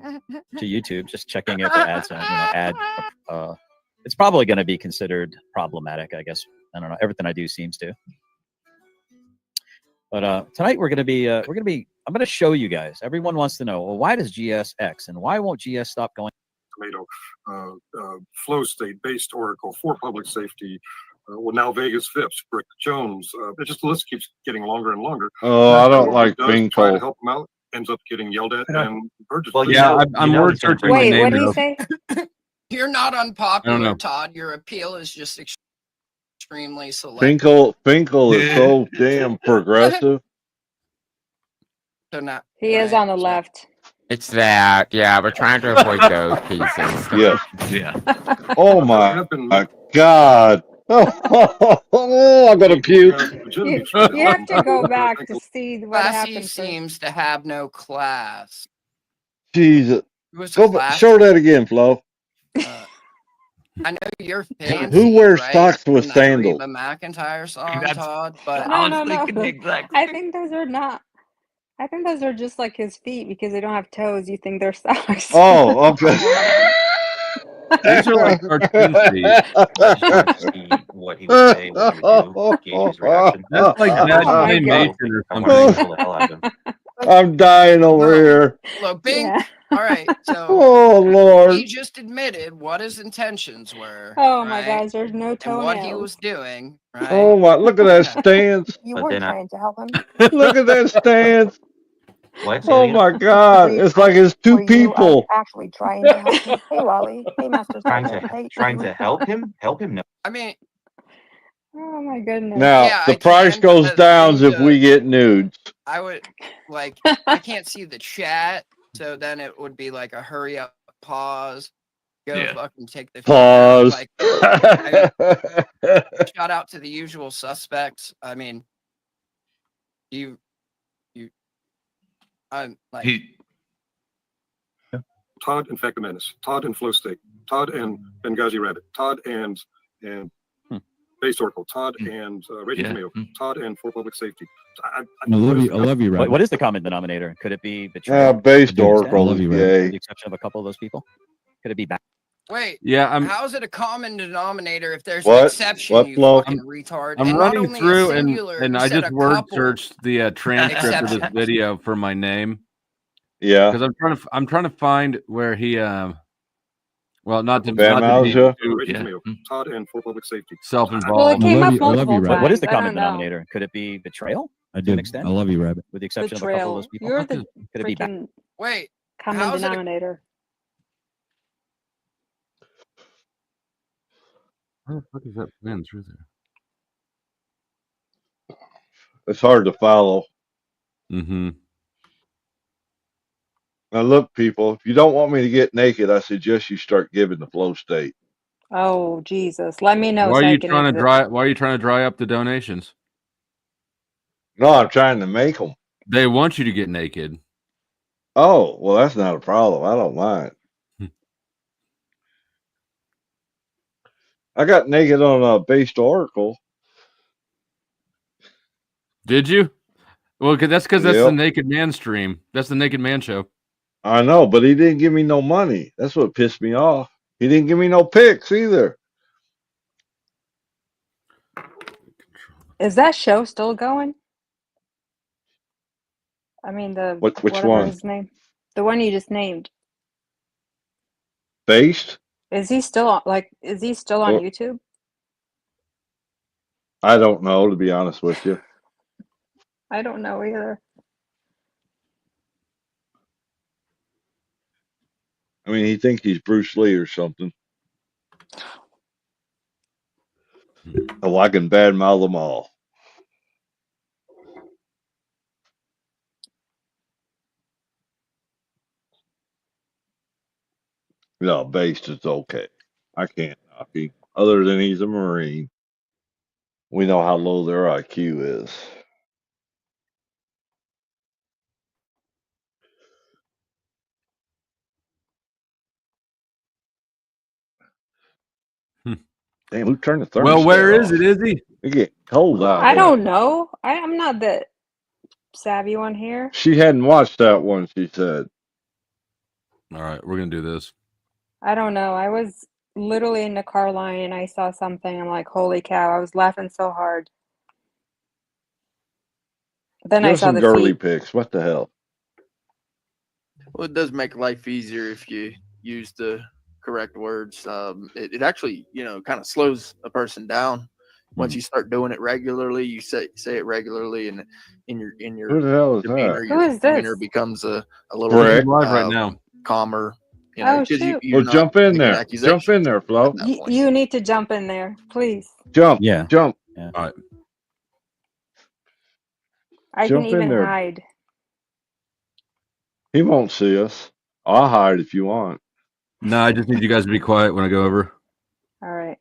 to YouTube, just checking if it adds, it's probably going to be considered problematic, I guess. I don't know. Everything I do seems to. But tonight we're going to be, I'm going to show you guys. Everyone wants to know, well, why does GS X and why won't GS stop going? Tomato, flow state, based Oracle, for public safety. Well, now Vegas Phipps, Brick Jones. It just the list keeps getting longer and longer. Oh, I don't like Trying to Finkel. help him out, ends up getting yelled at and Burgess. Well, yeah, I'm word searching. Wait, what did he say? You're not I don't unpopular, know. Todd. Your appeal is just extremely select. Finkel is so damn progressive. So now He is on the left. It's that, yeah, we're trying to avoid those pieces. Yeah. Yeah. Oh my God. Oh, I'm gonna puke. You have to go back to see what Classy happened. first. seems to have no class. Jesus. It was Go class. show that again, Flo. I know you're fancy. Who wears right, socks with from that sandals? Reba McEntire song, That's- Todd, but No. I think those are not. I think those are just like his feet because they don't have toes. You think they're socks. Oh, okay. These are like cartoon feet. What he would say, what he would do, gauge his reaction. That's like Oh Mad my Mason God. or I want to something. kill the hell out of him. I'm dying over here. Hello, Bing. Yeah. All right, so Oh Lord. he just admitted what his intentions were. Oh my right? gosh, there's no And toenails. what he was doing, right? Oh my! Look at that stance. You But weren't then I- trying to help him. Look at that stance. What? Say Oh it again? my God! It's like it's two Were you people. actually trying to help him? Hey, Wally. Hey, Master Trying Sergeant. Hey, to help him? Help him? No. I mean, Oh my goodness. Now Yeah, the I price can, goes but down the- if we get nudes. I would like I can't see the chat, so then it would be like a hurry up, pause, go Yeah. fucking take the Pause. Like, shout out to the usual suspects. I mean, I'm like, He, Todd and Fact the Menace, Todd and Flow State, Todd and Benghazi Rabbit, Todd and Based Oracle, Todd and Raging Yeah. Tomato, Todd and For Public Safety. I love you, What, Rob. what is the common denominator? Could it be betrayal? Based I Oracle love is you, Rob. gay. With the exception of a couple of those people? Could it be back? wait, Yeah, I'm how is it a common denominator if there's What? an exception, What, you Flo? fucking retard? I'm And not running only a through singular, and you I said just a word couple. searched the transcript of this Exceptions. video for my name Yeah. because I'm trying to find where he well not to Van not to be Malza? too Raging Yeah. Tomato, Todd and For Public Safety. Well, it self-involved. came love up you- I love multiple you, Rob. times. What is the I common don't know. denominator? Could it be betrayal? I To an do. extent? I love you, Rabbit. With the exception of a couple of Betrayal. those people? You're the Could it be back? freaking Wait, common how's it a- denominator. Where the fuck is that man through there? It's hard to follow. Mm-hmm. Now look, people, if you don't want me to get naked, I suggest you start giving the Flow State. Oh Jesus! Let me know. Why so are I you can trying to exit. dry up the donations? No, I'm trying to make them. They want you to get naked. Oh, well, that's not a problem. I don't mind. I got naked on a Based Oracle. Did you? Well, that's because that's the Yep. Naked Man stream. That's the Naked Man show. I know, but he didn't give me no money. That's what pissed me off. He didn't give me no pics either. Is that show still going? I mean, the Which whatever one? his name, the one you just named. Based? Is he still on? Like, is he still on Well, YouTube? I don't know, to be honest with you. I don't know either. I mean, he thinks he's Bruce Lee or something. Oh, I can badmouth them all. No, Based is okay. I can't knock him. Other than he's a Marine. We know how low their IQ is. Damn, who turned the thermostat Well, where is off? it, Izzy? It get cold out I here. don't know. I'm not the savvy one here. She hadn't watched that one, she said. All right, we're gonna do this. I don't know. I was literally in the car line and I saw something. I'm like, holy cow! I was laughing so hard. Then Give I us saw some the girly tweet. pics. What the hell? Well, it does make life easier if you use the correct words. It actually, kind of slows a person down. Once you start doing it regularly, you say it regularly, and in your Who the hell is demeanor, that? Who is demeanor this? becomes a little Brett. bit Live right now. calmer. Oh, 'Cause shoot. you're Well, not jump in making there. Jump accusations in there, Flo. at that point. You need to jump in there, please. Jump. Yeah. Jump. Yeah. All right. I Jump can in even there. hide. He won't see us. I'll hide if you want. No, I just need you guys to be quiet when I go over. All right.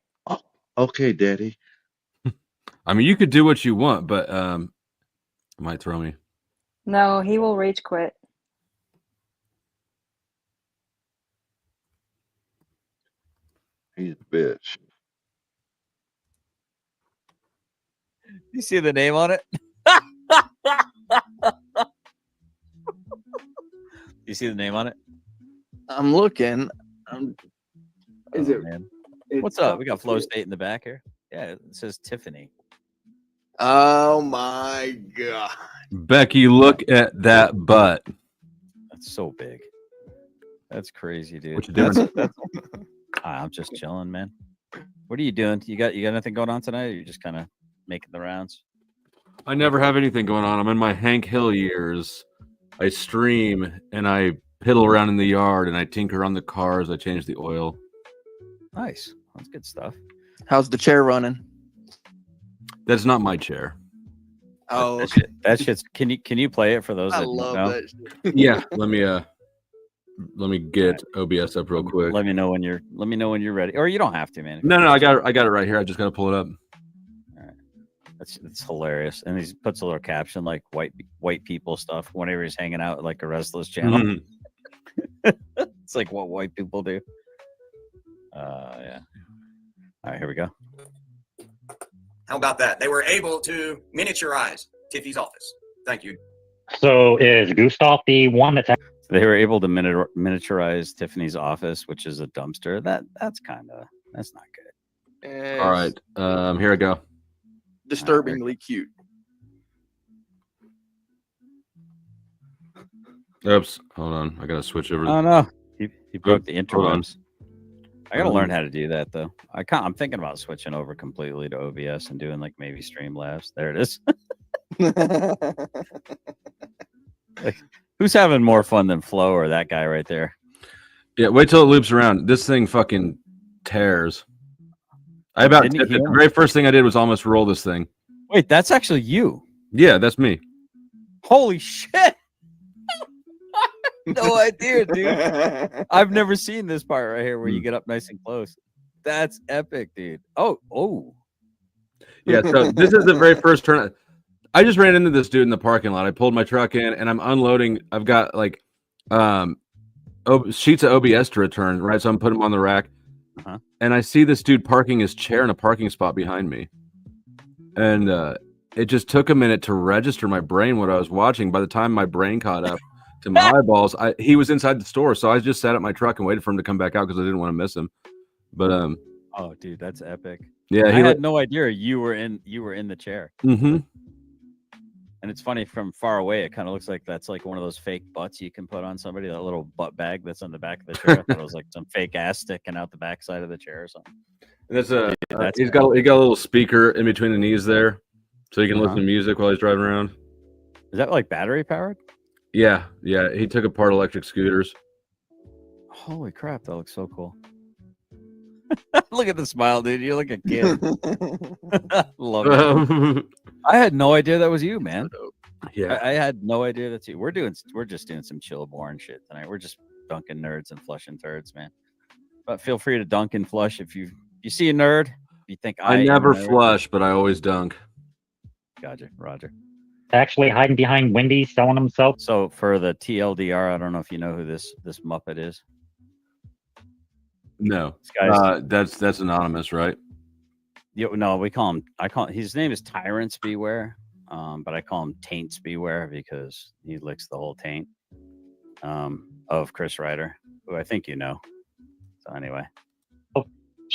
Okay, Daddy. I mean, you could do what you want, but it might throw me. No, he will rage quit. He's a bitch. You see the name on it? You see the name on it? I'm looking. Is it? Man. it's What's up? We got Flow State in the back here. Yeah, it says Tiffany. Oh my god! Becky, look at that butt. That's so big. That's crazy, dude. What you doing? I'm just chilling, man. What are you doing? You got anything going on tonight? Or you're just kind of making the rounds? I never have anything going on. I'm in my Hank Hill years. I stream and I piddle around in the yard and I tinker on the cars. I change the oil. Nice. That's good stuff. How's the chair running? That's not my chair. Oh, that shit's. Can you play it for those I that don't love know? that shit. Yeah, let me get OBS up real quick. Let me know when you're ready, or you don't have to, man. No, I got it right here. I just got to pull it up. All right, that's hilarious. And he puts a little caption like white people stuff whenever he's hanging out at like a restless channel. Mm-hmm. It's like what white people do. Yeah. All right, here we go. How about that? They were able to miniaturize Tiffy's office. Thank you. So is Gustav the one that's They were able to miniaturize Tiffany's office, which is a dumpster. That's not good. All right, here I go. Disturbingly cute. Oops, hold on. I gotta switch over. Oh no, he broke the Hold on. interwebs. I gotta learn how to do that though. I'm thinking about switching over completely to OBS and doing like maybe Streamlabs. There it is. Like, who's having more fun than Flo or that guy right there? Yeah, wait till it loops around. This thing fucking tears. I about Didn't you tipped it. hear The him? very first thing I did was almost roll this thing. Wait, that's actually you. Yeah, that's me. Holy shit! No idea, dude. I've never seen this part right here where you get up nice and close. That's epic, dude. Oh. Yeah, so this is the very first turn. I just ran into this dude in the parking lot. I pulled my truck in and I'm unloading. I've got like sheets of OBS to return, right? So I'm putting them on the rack. Uh-huh. And I see this dude parking his chair in a parking spot behind me. And it just took a minute to register my brain what I was watching. By the time my brain caught up to my eyeballs, he was inside the store. So I just sat at my truck and waited for him to come back out because I didn't want to miss him. But oh, dude, that's epic. Yeah, I he had no idea you were in the chair. Mm-hmm. And it's funny from far away. It kind of looks like that's like one of those fake butts you can put on somebody. That little butt bag that's on the back of the chair. I thought it was like some fake ass sticking out the backside of the chair or something. And that's a That's he got a little speaker in between the knees there, so you can listen Uh-huh. to music while he's driving around. Is that like battery powered? Yeah. He took apart electric scooters. Holy crap, that looks so cool. Look at the smile, dude. You look a kid. Love it. I had no idea that was you, man. Yeah. I had no idea that's you. We're just doing some chill born shit tonight. We're just dunking nerds and flushing turds, man. But feel free to dunk and flush if you see a nerd. You think I am never a nerd. flush, but I always dunk. Gotcha, Roger. Actually hiding behind Wendy's selling himself. So for the TLDR, I don't know if you know who this Muppet is. No, This guy's that's anonymous, right? no, his name is Tyrants Beware. But I call him Taints Beware because he licks the whole taint of Chris Ryder, who I think you know. So anyway,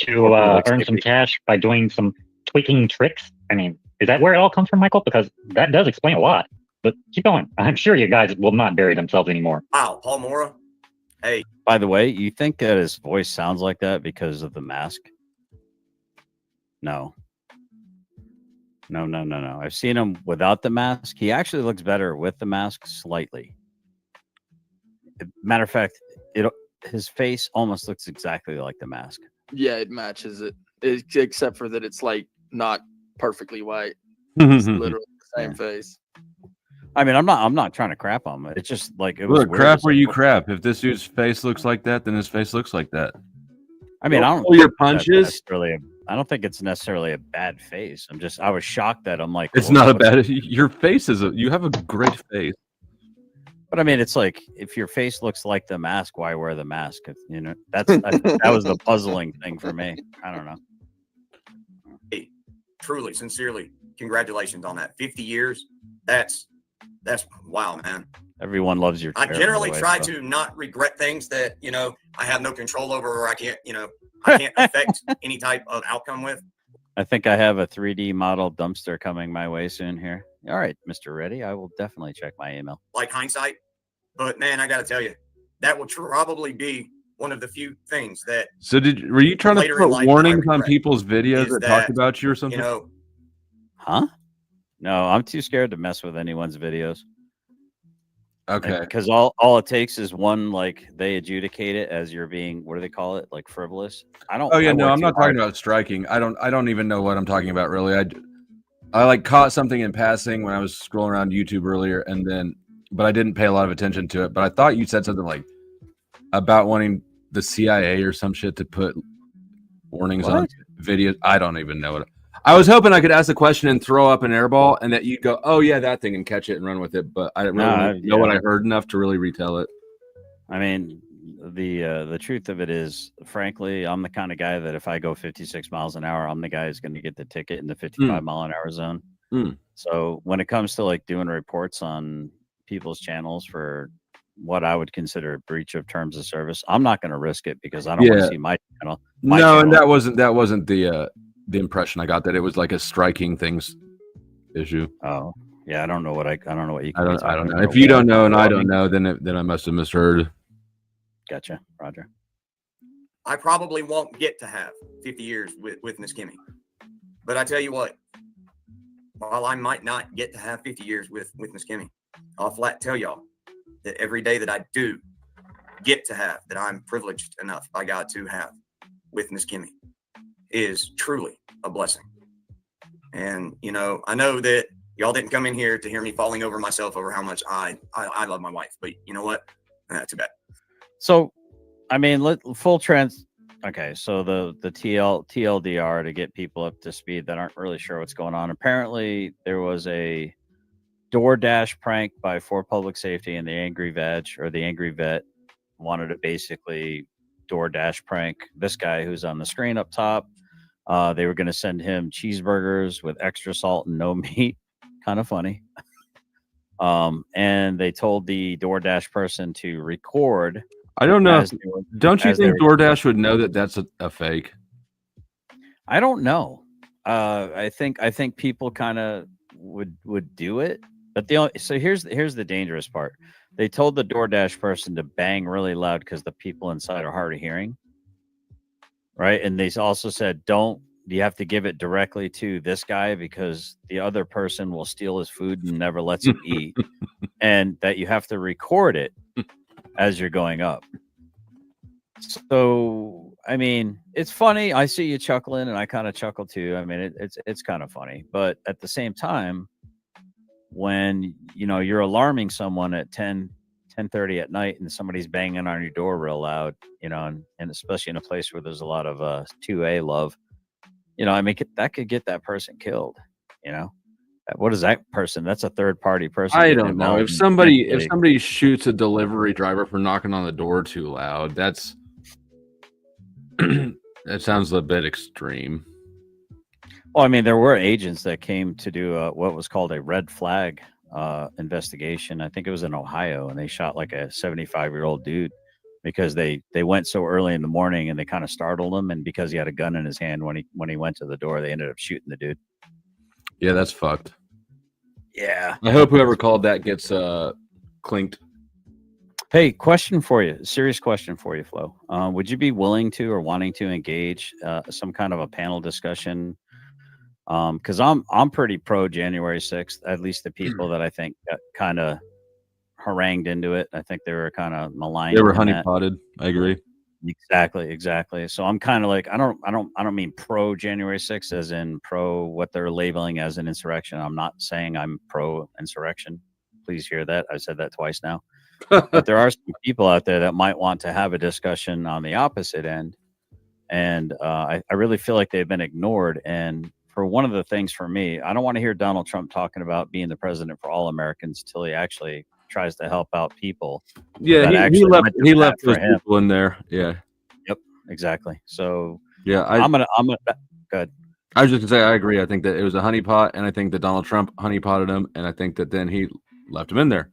To earn some cash by doing some tweaking tricks. I mean, is that where it all comes from, Michael? Because that does explain a lot. But keep going. I'm sure you guys will not bury themselves anymore. Wow, Paul Mora. Hey. By the way, you think that his voice sounds like that because of the mask? No. No. I've seen him without the mask. He actually looks better with the mask slightly. Matter of fact, his face almost looks exactly like the mask. Yeah, it matches it, except for that it's like not perfectly white. It's literally the same face. I mean, I'm not trying to crap on him. It's just like it was Look, weird crap as where like- you crap. If this dude's face looks like that, then his face looks like that. I mean, I don't pull your think that's punches. necessarily I don't think it's necessarily a bad face. I was shocked that I'm like, It's "Whoa, not a what's-" bad. Your face you have a great face. But I mean, it's like if your face looks like the mask, why wear the mask? You know, that was the puzzling thing for me. I don't know. Hey, truly, sincerely, congratulations on that. 50 years. That's wow, man. Everyone loves your. I chair, generally by the way, try so. to not regret things that, I have no control over or I can't affect any type of outcome with. I think I have a 3D model dumpster coming my way soon here. All right, Mr. Reddy, I will definitely check my email. Like hindsight. But man, I got to tell you, that will probably be one of the few things that. So were you trying to later in put life warnings I on regret people's videos is that talk that, about you or something? Huh? No, I'm too scared to mess with anyone's videos. Okay. Because all it takes is one, like they adjudicate it as you're being, what do they call it? Like frivolous. I don't. Oh yeah, I no, work I'm too not hard. talking about striking. I don't even know what I'm talking about really. I like caught something in passing when I was scrolling around YouTube earlier, but I didn't pay a lot of attention to it. But I thought you said something like about wanting the CIA or some shit to put warnings on videos. I don't even know it. I was hoping I could ask the question and throw up an airball, and that you'd go, "Oh yeah, that thing," and catch it and run with it. But I didn't really know what I heard enough to really retell it. I mean, the truth of it is, frankly, I'm the kind of guy that if I go 56 miles an hour, I'm the guy who's going to get the ticket in the 55 mile an hour zone. So when it comes to like doing reports on people's channels for what I would consider a breach of terms of service, I'm not going to risk it because I don't want to see my channel. And that wasn't the impression I got, that it was like a striking things issue. Oh yeah, I don't know what you. I don't know. If you don't know and I don't know, then I must have misheard. Gotcha, Roger. I probably won't get to have 50 years with Miss Kimmy. But I tell you what, while I might not get to have 50 years with Miss Kimmy, I'll flat tell y'all that every day that I do get to have, that I'm privileged enough by God to have with Miss Kimmy, is truly a blessing. And, I know that y'all didn't come in here to hear me falling over myself over how much I love my wife, but you know what? Too bad. So, I mean, okay, so the TLDR, to get people up to speed that aren't really sure what's going on. Apparently, there was a DoorDash prank by 4 Public Safety, and the Angry Vet wanted to basically DoorDash prank this guy who's on the screen up top. They were going to send him cheeseburgers with extra salt and no meat. Kind of funny. And they told the DoorDash person to record. I don't know. Don't you think DoorDash DoorDash would know that that's a fake? I don't know. I think people kind of would do it, but here's the dangerous part. They told the DoorDash person to bang really loud because the people inside are hard of hearing, right? And they also said you have to give it directly to this guy because the other person will steal his food and never lets him eat, and that you have to record it as you're going up. So, I mean, it's funny. I see you chuckling, and I kind of chuckle too. I mean, it's kind of funny, but at the same time, when you're alarming someone at 10:30 at night, and somebody's banging on your door real loud, and especially in a place where there's a lot of 2A love, I mean, that could get that person killed. What is that person? That's a third party person. I don't know. If somebody shoots a delivery driver for knocking on the door too loud, that sounds a bit extreme. Well, I mean, there were agents that came to do what was called a red flag investigation. I think it was in Ohio, and they shot like a 75-year-old dude because they went so early in the morning and they kind of startled him, and because he had a gun in his hand when he went to the door, they ended up shooting the dude. Yeah, that's fucked. Yeah. I hope whoever called that gets clinked. Hey, question for you. Serious question for you, Flo. Would you be willing to or wanting to engage some kind of a panel discussion? Because I'm pretty pro January 6th. At least the people that I think got kind of harangued into it. I think they were kind of maligned. They were honeypotted. I agree. Exactly. So I'm kind of like, I don't mean pro January 6th as in pro what they're labeling as an insurrection. I'm not saying I'm pro insurrection. Please hear that. I said that twice now. But there are some people out there that might want to have a discussion on the opposite end. And I really feel like they've been ignored. And for one of the things for me, I don't want to hear Donald Trump talking about being the president for all Americans until he actually tries to help out people. Yeah, he left those people in there. Yeah. Yep. Exactly. So yeah, I'm gonna go ahead. I was just gonna say I agree. I think that it was a honeypot, and I think that Donald Trump honeypotted him, and I think that then he left him in there.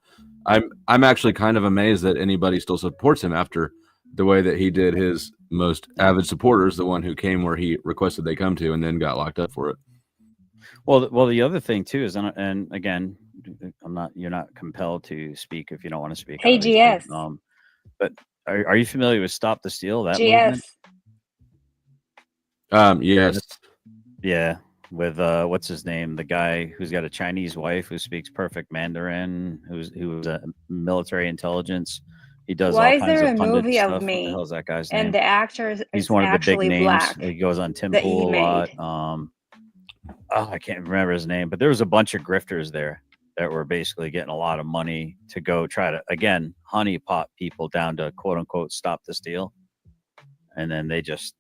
I'm actually kind of amazed that anybody still supports him after the way that he did his most avid supporters, the one who came where he requested they come to and then got locked up for it. Well, the other thing too is, and again, you're not compelled to speak if you don't want to speak. Hey, GS. But are you familiar with Stop the Steal? That GS. movement? Yes. Yeah. With what's his name? The guy who's got a Chinese wife who speaks perfect Mandarin, who was a military intelligence. He does Why all is kinds there of a pundit movie stuff. of me? What the hell's that guy's and name? the actor is He's one of the big actually names. black. He goes on Tim that he Pool a lot. made. I can't remember his name, but there was a bunch of grifters there that were basically getting a lot of money to go try to, again, honeypot people down to quote unquote stop the steal. And then they just,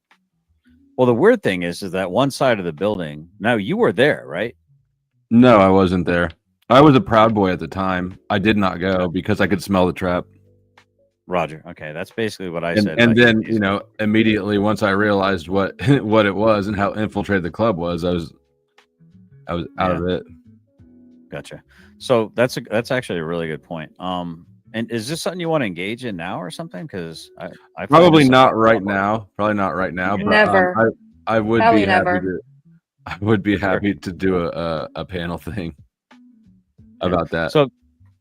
well, the weird thing is that one side of the building, now you were there, right? No, I wasn't there. I was a Proud Boy at the time. I did not go because I could smell the trap. Roger. Okay, that's basically what I and, said. And then, immediately once I realized what it was and how infiltrated the club was, I was out of it. Gotcha. So that's actually a really good point. And is this something you want to engage in now or something? Because I probably not right now. Probably not right now. But never. I would Probably be happy never. to. I would be happy to do a panel thing about that. So,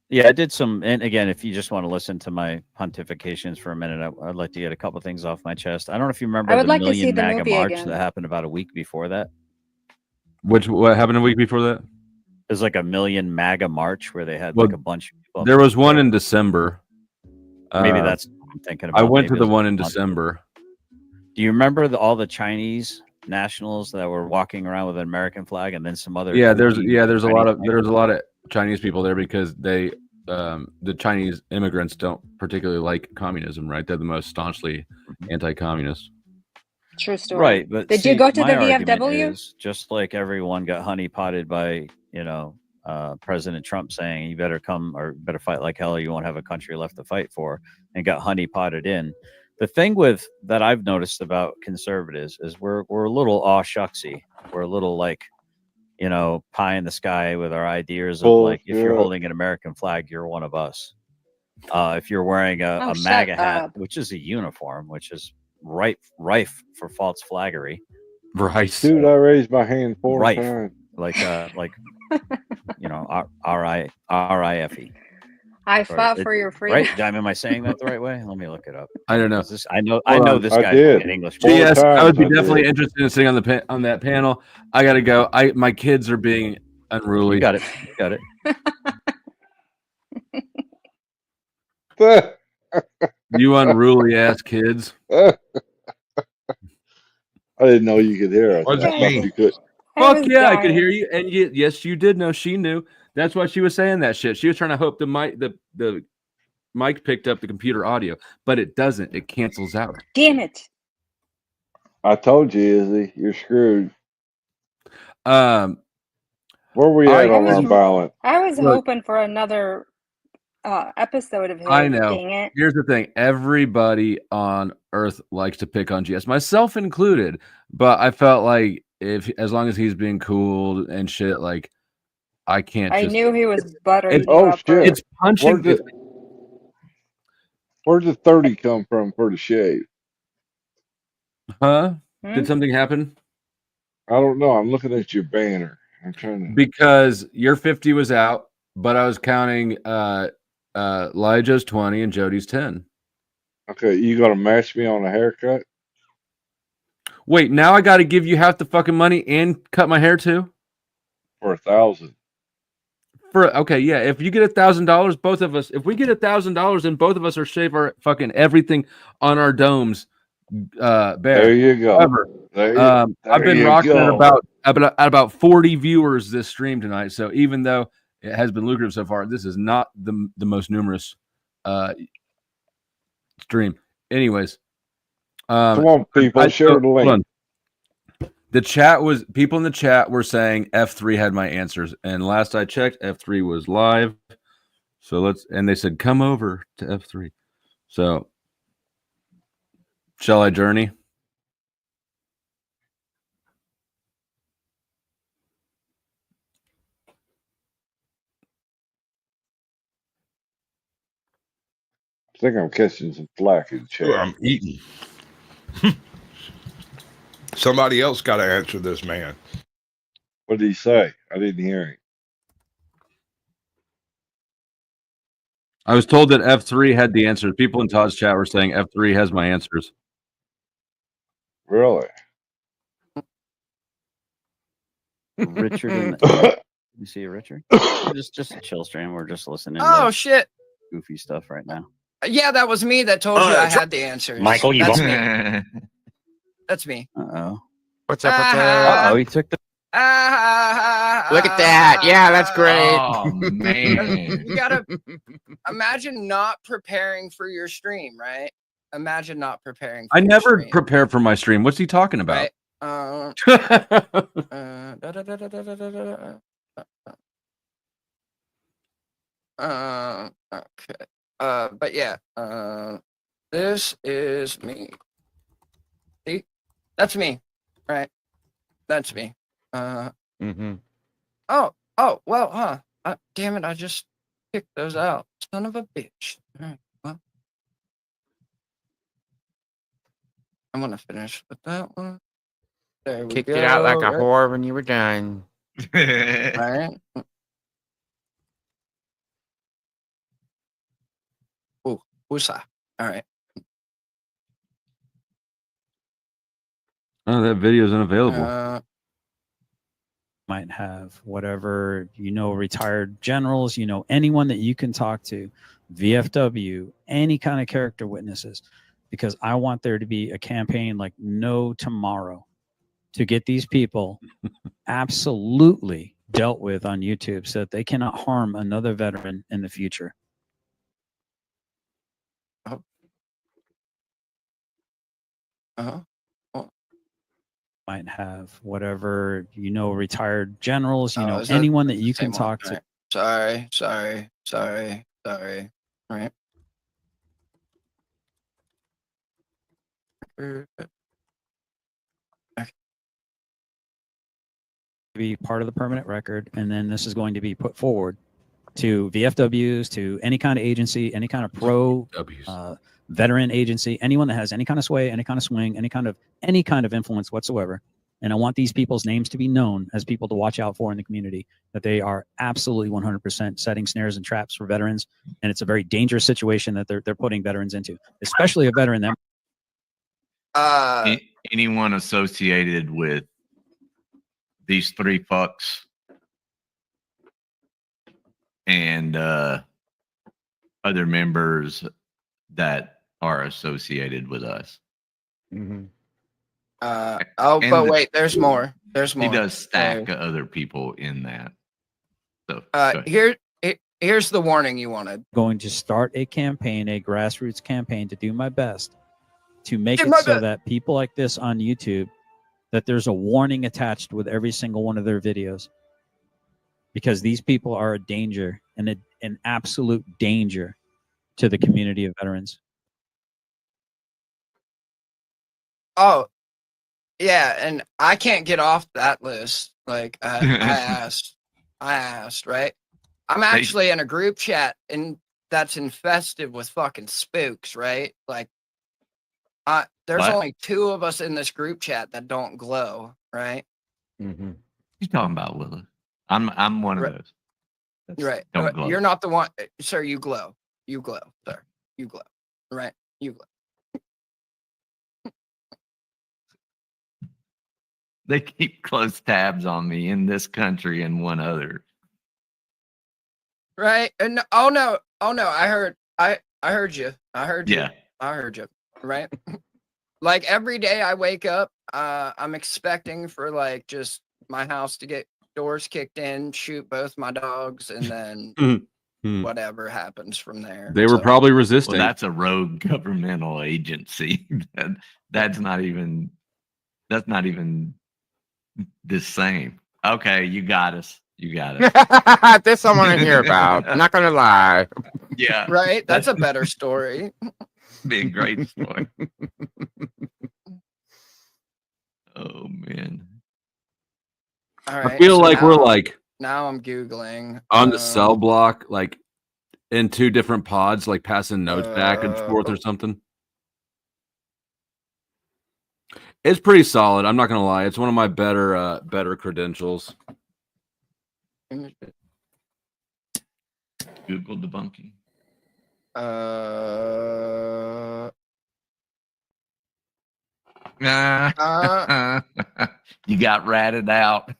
yeah, I did some. And again, if you just want to listen to my pontifications for a minute, I'd like to get a couple things off my chest. I don't know if you remember I would the like to see Million the MAGA movie March again. that happened about a week before that. What happened a week before that? There's like a Million MAGA March where they had Well, like a bunch of people. There was one in December. Maybe that's what I'm thinking about. I went to Maybe the it's one in a month. December. Do you remember all the Chinese nationals that were walking around with an American flag, and then some other? Yeah, there's a Chinese lot of Chinese people there because they the Chinese immigrants don't particularly like communism, right? They're the most staunchly anti-communist. True story. Right, but did see, you go to my the argument VFW? is, just like everyone got honeypotted by President Trump saying you better come or better fight like hell, or you won't have a country left to fight for, and got honeypotted in. The thing that I've noticed about conservatives is we're a little aw shucksy. We're a little like, pie in the sky with our ideas of like, if you're holding an American flag, you're one of us. If you're wearing a shut MAGA hat, up. which is a uniform, which is rife for false flaggery. Right. Dude, I raised my hand 4 Rife. times. Like you know, RIFE. I Or fought it- for your freedom. Right? Am I saying that the right way? Let me look it up. I don't know. I know Hold on. this I guy did. in English. Four Yes, I would times be I definitely did. interested in sitting on that panel. I gotta go. My kids are being unruly. You got it. You got it. You unruly ass kids. I didn't know you could hear us. What's I it thought mean? you could. Fuck was yeah, I could dying. hear you. And yes, you did know. She knew. That's why she was saying that shit. She was trying to hope the mic picked up the computer audio, but it doesn't. It cancels out. Damn it. I told you, Izzy, you're screwed. Um, Where we at I on our was- balance? I was Look. hoping for another episode of his. I know. Dang it. Here's the thing: everybody on Earth likes to pick on GS, myself included. But I felt like as long as he's being cool and shit, like I can't. I knew he was buttering you Oh up. shit! It's punching. Where'd the 30 come from for the shave? Huh? Hmm? Did something happen? I don't know. I'm looking at your banner. I'm trying to. Because your 50 was out, but I was counting Elijah's 20 and Jody's 10. Okay, you gonna match me on a haircut? Wait, now I got to give you half the fucking money and cut my hair too? For 1,000. Okay, yeah. If you get $1,000, both of us. If we get $1,000, and both of us are shave our fucking everything on our domes. Bare. There you go. However, I've been rocking at about 40 viewers this stream tonight. So even though it has been lucrative so far, this is not the most numerous stream. Anyways, Come on, people, share the link. The people in the chat were saying F3 had my answers, and last I checked, F3 was live. So and they said come over to F3. So shall I journey? I think I'm catching some flack in chat. I'm eating. Somebody else got to answer this man. What did he say? I didn't hear him. I was told that F3 had the answers. People in Todd's chat were saying F3 has my answers. Really? Richard and you see Richard? just a chill stream. We're just listening. Oh to shit! Goofy stuff right now. Yeah, that was me that told you I had the answers. Michael, you That's won't- me. That's me. Uh-oh. What's up with Ah. Oh, he took the. Look at that. Yeah, that's great. Oh man. You gotta imagine not preparing for your stream, right? Imagine not preparing. For I your never stream, prepare for my stream. What's he talking about? right? Okay. But yeah. This is me. See, that's me, right? That's me. Oh, well, huh? Damn it! I just picked those out. Son of a bitch. All right, well, I'm gonna finish with that one. There we Kicked go. it out like a right? whore when you were done. Right. Ooh, woosah. All right. Oh, that video is unavailable. Might have whatever, retired generals, anyone that you can talk to, VFW, any kind of character witnesses, because I want there to be a campaign like no tomorrow to get these people absolutely dealt with on YouTube so that they cannot harm another veteran in the future. Might have whatever, retired generals, is that anyone that you Same can one, talk to. right. Sorry. All right. Be part of the permanent record, and then this is going to be put forward to VFWs, to any kind of agency, any kind of pro veteran agency, anyone that has any kind of sway, any kind of swing, any kind of influence whatsoever. And I want these people's names to be known as people to watch out for in the community, that they are absolutely 100% setting snares and traps for veterans. And it's a very dangerous situation that they're putting veterans into, especially a veteran that Anyone associated with these three fucks and other members that are associated with us. Oh, And but wait, there's more. There's more. He does stack So, other people in that. So go ahead. here's the warning you wanted. going to start a campaign, a grassroots campaign, to do my best to make Do it my so best. that people like this on YouTube, that there's a warning attached with every single one of their videos, because these people are a danger and an absolute danger to the community of veterans. Oh, yeah, and I can't get off that list. Like I asked, right? I'm actually in a group chat and that's infested with fucking spooks, right? Like, there's What? only 2 of us in this group chat that don't glow, right? You talking about Willis? I'm one of those. Right. Don't glow. You're not the one, sir. You glow. You glow, sir. You glow. Right. You glow. They keep close tabs on me in this country and one other. Right. And oh no. I heard you. I heard you. Yeah. I heard you. Right. Like every day I wake up, I'm expecting for like just my house to get doors kicked in, shoot both my dogs, and then whatever happens from there. They were probably resisting. Well, that's a rogue governmental agency. That's not even the same. Okay, you got us. You got it. There's someone in here about. I'm not gonna lie. Yeah. Right. That's a better story. Be a great story. Oh man. All right. I feel so like now- we're like Now I'm Googling. on the cell block, like in 2 different pods, like passing notes back and forth or something. It's pretty solid. I'm not gonna lie. It's one of my better credentials. Google debunking. You got ratted out.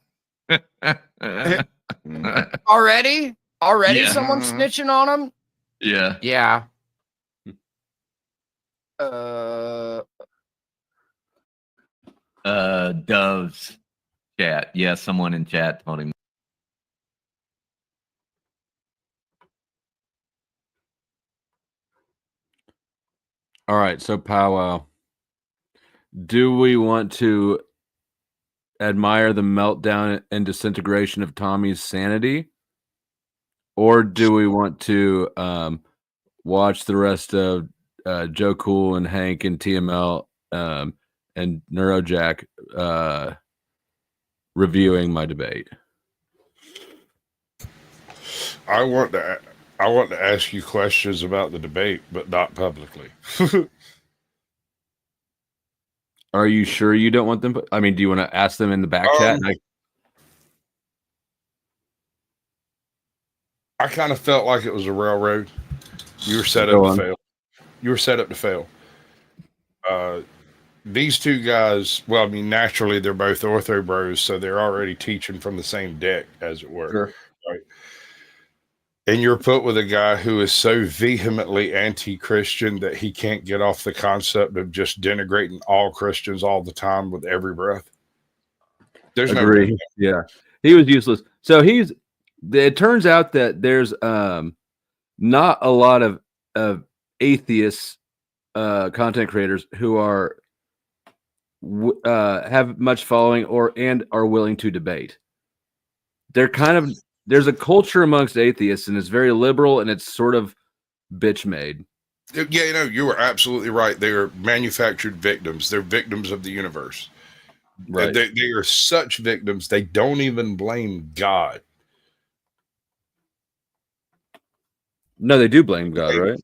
Already? Yeah. Someone snitching on him? Yeah. Yeah. Dove's chat. Yeah, someone in chat told him. All right, so powwow. Do we want to admire the meltdown and disintegration of Tommy's sanity, or do we want to watch the rest of Joe Cool and Hank and TML and Neurojack reviewing my debate? I want to ask you questions about the debate, but not publicly. Are you sure you don't want them? I mean, do you want to ask them in the back chat? I kind of felt like it was a railroad. You were set up to fail. You were set up to fail. These 2 guys, well, I mean, naturally, they're both ortho bros, so they're already teaching from the same deck, as it were. Sure. Right. And you're put with a guy who is so vehemently anti-Christian that he can't get off the concept of just denigrating all Christians all the time with every breath. There's Agree. no. Yeah, he was useless. So it turns out that there's not a lot of atheists content creators who are have much following and are willing to debate. There's a culture amongst atheists, and it's very liberal, and it's sort of bitch made. Yeah, you were absolutely right. They are manufactured victims. They're victims of the universe. Right. They are such victims. They don't even blame God. No, they do blame God, right?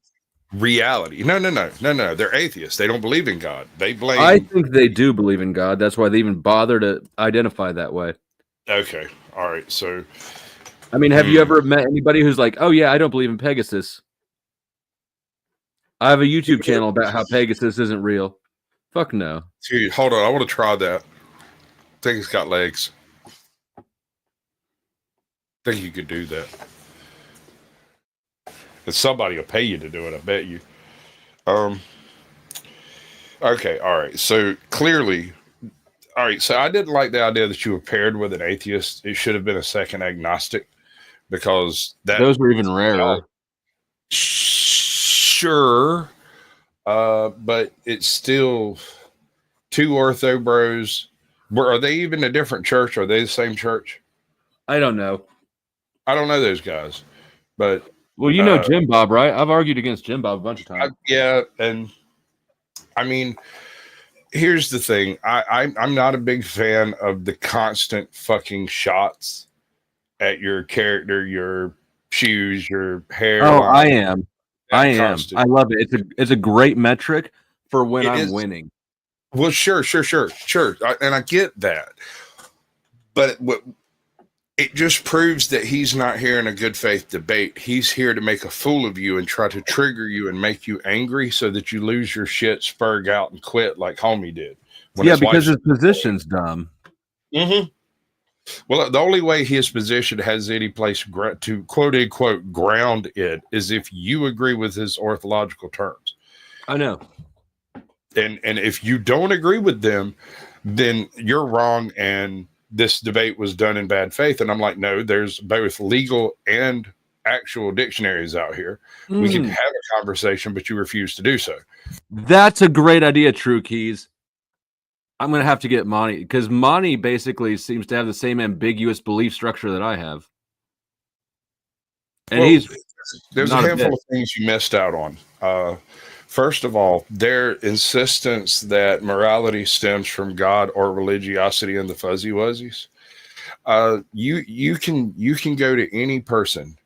reality. No. They're atheists. They don't believe in God. They blame. I think they do believe in God. That's why they even bother to identify that way. Okay. All right. So, I mean, have you ever met anybody who's like, "Oh yeah, I don't believe in Pegasus. I have a YouTube channel about how Pegasus isn't real." Fuck no. Dude, hold on. I want to try that. I think it's got legs. I think you could do that. And somebody will pay you to do it, I bet you. Okay, all right. So clearly, all right. So I didn't like the idea that you were paired with an atheist. It should have been a second agnostic, because those were even rarer. Sure, but it's still two ortho bros. Are they even a different church? Are they the same church? I don't know. I don't know those guys, but well, you know Jim Bob, right? I've argued against Jim Bob a bunch of times. Yeah, and I mean, here's the thing. I'm not a big fan of the constant fucking shots at your character, your shoes, your hair. Oh, I am. I love it. It's a great metric for when I'm winning. Well, sure. And I get that. But it just proves that he's not here in a good faith debate. He's here to make a fool of you and try to trigger you and make you angry so that you lose your shit, spurg out, and quit like Homie did. Yeah, because his position's dumb. Mm-hmm. Well, the only way his position has any place to quote unquote ground it is if you agree with his orthological terms. I know. And if you don't agree with them, then you're wrong. And this debate was done in bad faith. And I'm like, no, there's both legal and actual dictionaries out here. We can have a conversation, but you refuse to do so. That's a great idea, True Keys. I'm going to have to get Monty, because Monty basically seems to have the same ambiguous belief structure that I have. And there's a handful of things you missed out on. First of all, their insistence that morality stems from God or religiosity and the fuzzy wuzzies. You can go to any person,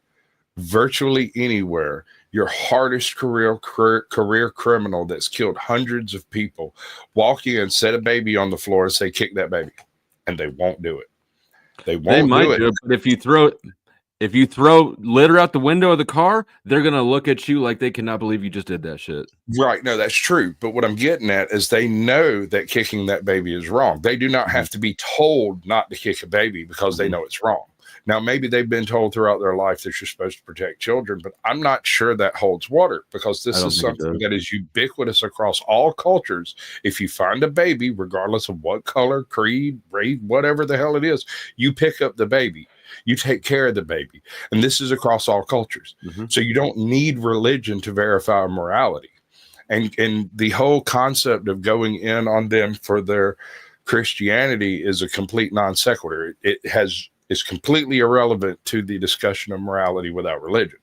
virtually anywhere, your hardest career criminal that's killed hundreds of people, walk in, set a baby on the floor and say, kick that baby. And they won't do it. They won't do it. But if you throw litter out the window of the car, they're going to look at you like they cannot believe you just did that shit. Right. No, that's true. But what I'm getting at is they know that kicking that baby is wrong. They do not have to be told not to kick a baby because they know it's wrong. Now, maybe they've been told throughout their life that you're supposed to protect children, but I'm not sure that holds water, because this is something that is ubiquitous across all cultures. If you find a baby, regardless of what color, creed, race, whatever the hell it is, you pick up the baby. You take care of the baby. And this is across all cultures. So you don't need religion to verify morality. And the whole concept of going in on them for their Christianity is a complete non sequitur. It's completely irrelevant to the discussion of morality without religion.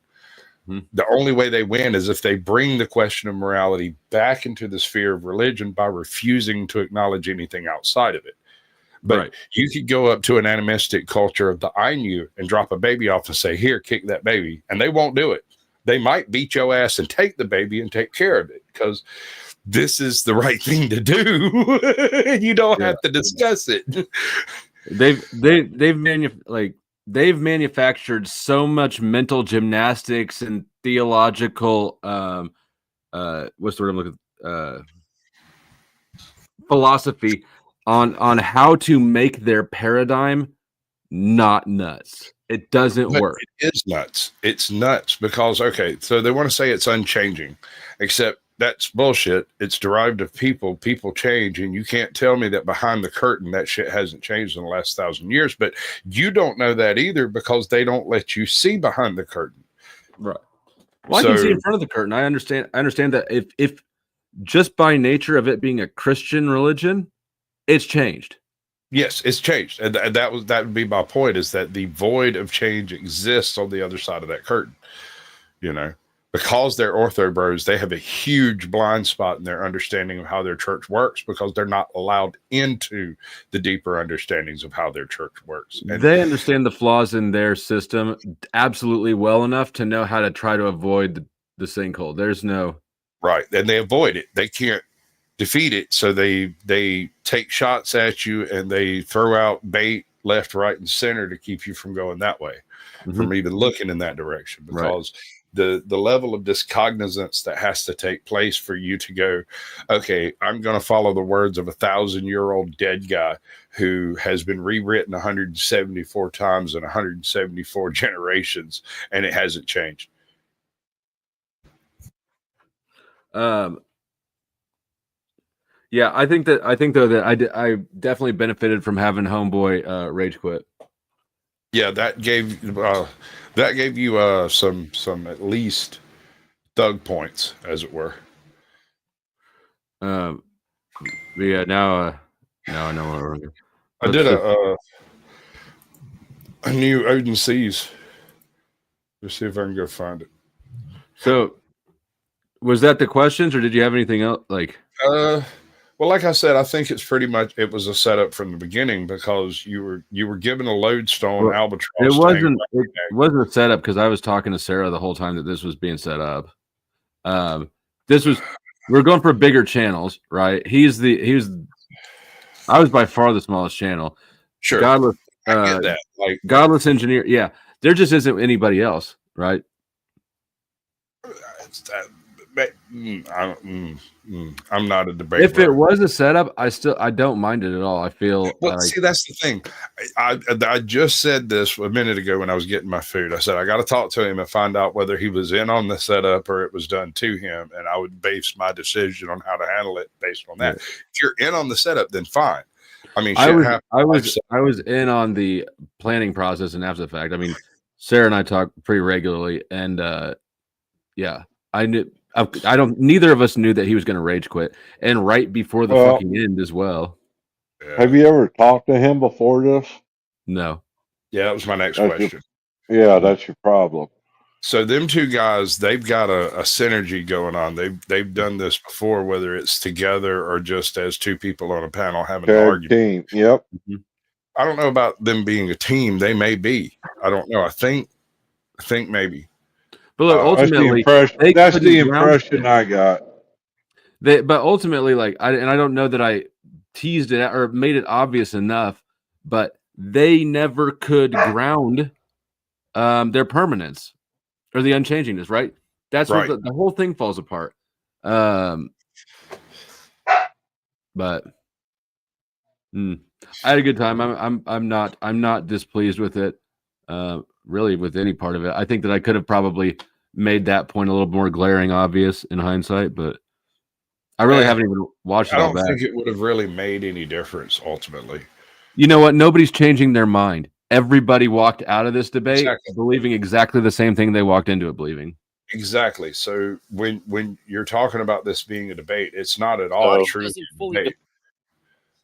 The only way they win is if they bring the question of morality back into the sphere of religion by refusing to acknowledge anything outside of it. But you could go up to an animistic culture of the Ainu and drop a baby off and say, here, kick that baby. And they won't do it. They might beat your ass and take the baby and take care of it, because this is the right thing to do. You don't have to discuss it. They've manufactured so much mental gymnastics and theological what's the word I'm looking philosophy on how to make their paradigm not nuts. It doesn't work. It is nuts. It's nuts because, okay, so they want to say it's unchanging, except that's bullshit. It's derived of people. People change, and you can't tell me that behind the curtain that shit hasn't changed in the last 1,000 years. But you don't know that either, because they don't let you see behind the curtain. Right. Well, I can see in front of the curtain. I understand that if just by nature of it being a Christian religion, it's changed. Yes, it's changed, and that would be my point, is that the void of change exists on the other side of that curtain. You know, because they're ortho bros, they have a huge blind spot in their understanding of how their church works, because they're not allowed into the deeper understandings of how their church works. And they understand the flaws in their system absolutely well enough to know how to try to avoid the sinkhole. There's no right, and they avoid it. They can't defeat it, so they take shots at you and they throw out bait left, right, and center to keep you from going that way, from even looking in that direction, because the level of discognizance that has to take place for you to go, okay, I'm going to follow the words of 1,000-year-old dead guy who has been rewritten 174 times in 174 generations, and it hasn't changed. Yeah, I think though that I definitely benefited from having Homeboy rage quit. Yeah, that gave you some at least thug points, as it were. But yeah, now I know where we're going. I did a new Odin Seas. Let's see if I can go find it. So, was that the questions, or did you have anything else? Well, like I said, I think it's pretty much it was a setup from the beginning, because you were given a lodestone albatross. It wasn't a setup, because I was talking to Sarah the whole time that this was being set up. We're going for bigger channels, right? I was by far the smallest channel. Sure. Godless, I get that. Like Godless Engineer. Yeah. There just isn't anybody else, right? I'm not a debater. If it was a setup, I don't mind it at all. I feel well. See, that's the thing. I just said this a minute ago when I was getting my food. I said I got to talk to him and find out whether he was in on the setup or it was done to him, and I would base my decision on how to handle it based on that. If you're in on the setup, then fine. I mean, I was in on the planning process, and after the fact, I mean, Sarah and I talk pretty regularly, and yeah, I knew. Neither of us knew that he was going to rage quit, and right before the fucking end as well. Have you ever talked to him before this? No. Yeah, that was my next question. That's your problem. So them two guys, they've got a synergy going on. They've done this before, whether it's together or just as two people on a panel having an argument. Team. Yep. I don't know about them being a team. They may be. I don't know. I think maybe. But look, ultimately, that's the impression I got. But ultimately, I don't know that I teased it or made it obvious enough, but they never could ground their permanence or the unchangingness, right? That's right. What the whole thing falls apart. But I had a good time. I'm not displeased with it. Really, with any part of it. I think that I could have probably made that point a little more glaring obvious in hindsight, but I really haven't even watched it all back. I don't think it would have really made any difference ultimately. You know what? Nobody's changing their mind. Everybody walked out of this debate believing exactly the same thing they walked into it believing. Exactly. So when you're talking about this being a debate, it's not at all a true debate.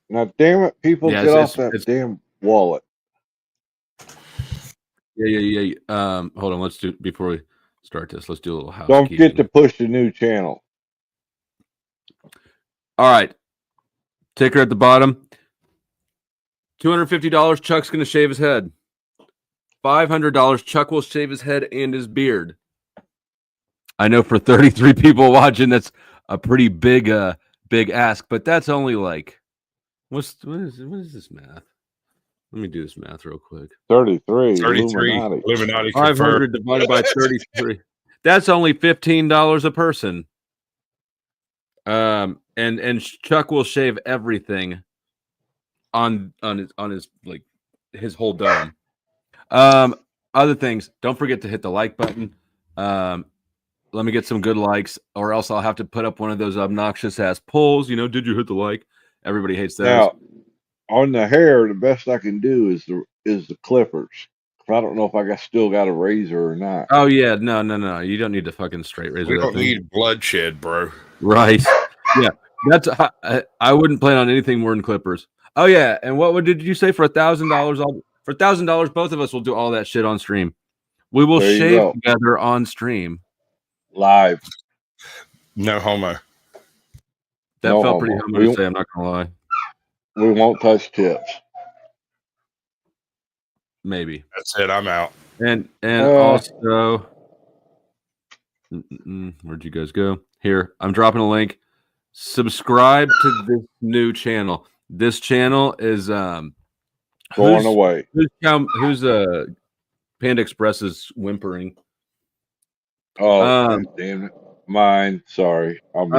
Now, damn it, people get off that damn wallet. Yeah. Hold on. Let's do before we start this. Let's do a little house. Don't forget to push the new channel. All right. Ticker at the bottom. $250. Chuck's going to shave his head. $500. Chuck will shave his head and his beard. I know for 33 people watching, that's a pretty big ask, but that's only like, what is this math? Let me do this math real quick. 33. Illuminati 500 divided by 33. That's only $15 a person. And Chuck will shave everything on his whole dome. Other things, don't forget to hit the like button. Let me get some good likes, or else I'll have to put up one of those obnoxious ass polls. Did you hit the like? Everybody hates those. Now, on the hair, the best I can do is the clippers. I don't know if I still got a razor or not. Oh yeah, no. You don't need to fucking straight razor. We don't need bloodshed, bro. Right? Yeah, that's. I wouldn't plan on anything more than clippers. Oh yeah, and what did you say for $1,000? For $1,000, both of us will do all that shit on stream. We will shave together on stream, live. No homo. That felt pretty homo to say. I'm not gonna lie. We won't touch tips. Maybe. That's it. I'm out. And also, Where'd you guys go? Here, I'm dropping a link. Subscribe to this new channel. This channel is Going who's- away. Who's Panda Express is whimpering. Oh, damn it. Mine. Sorry. What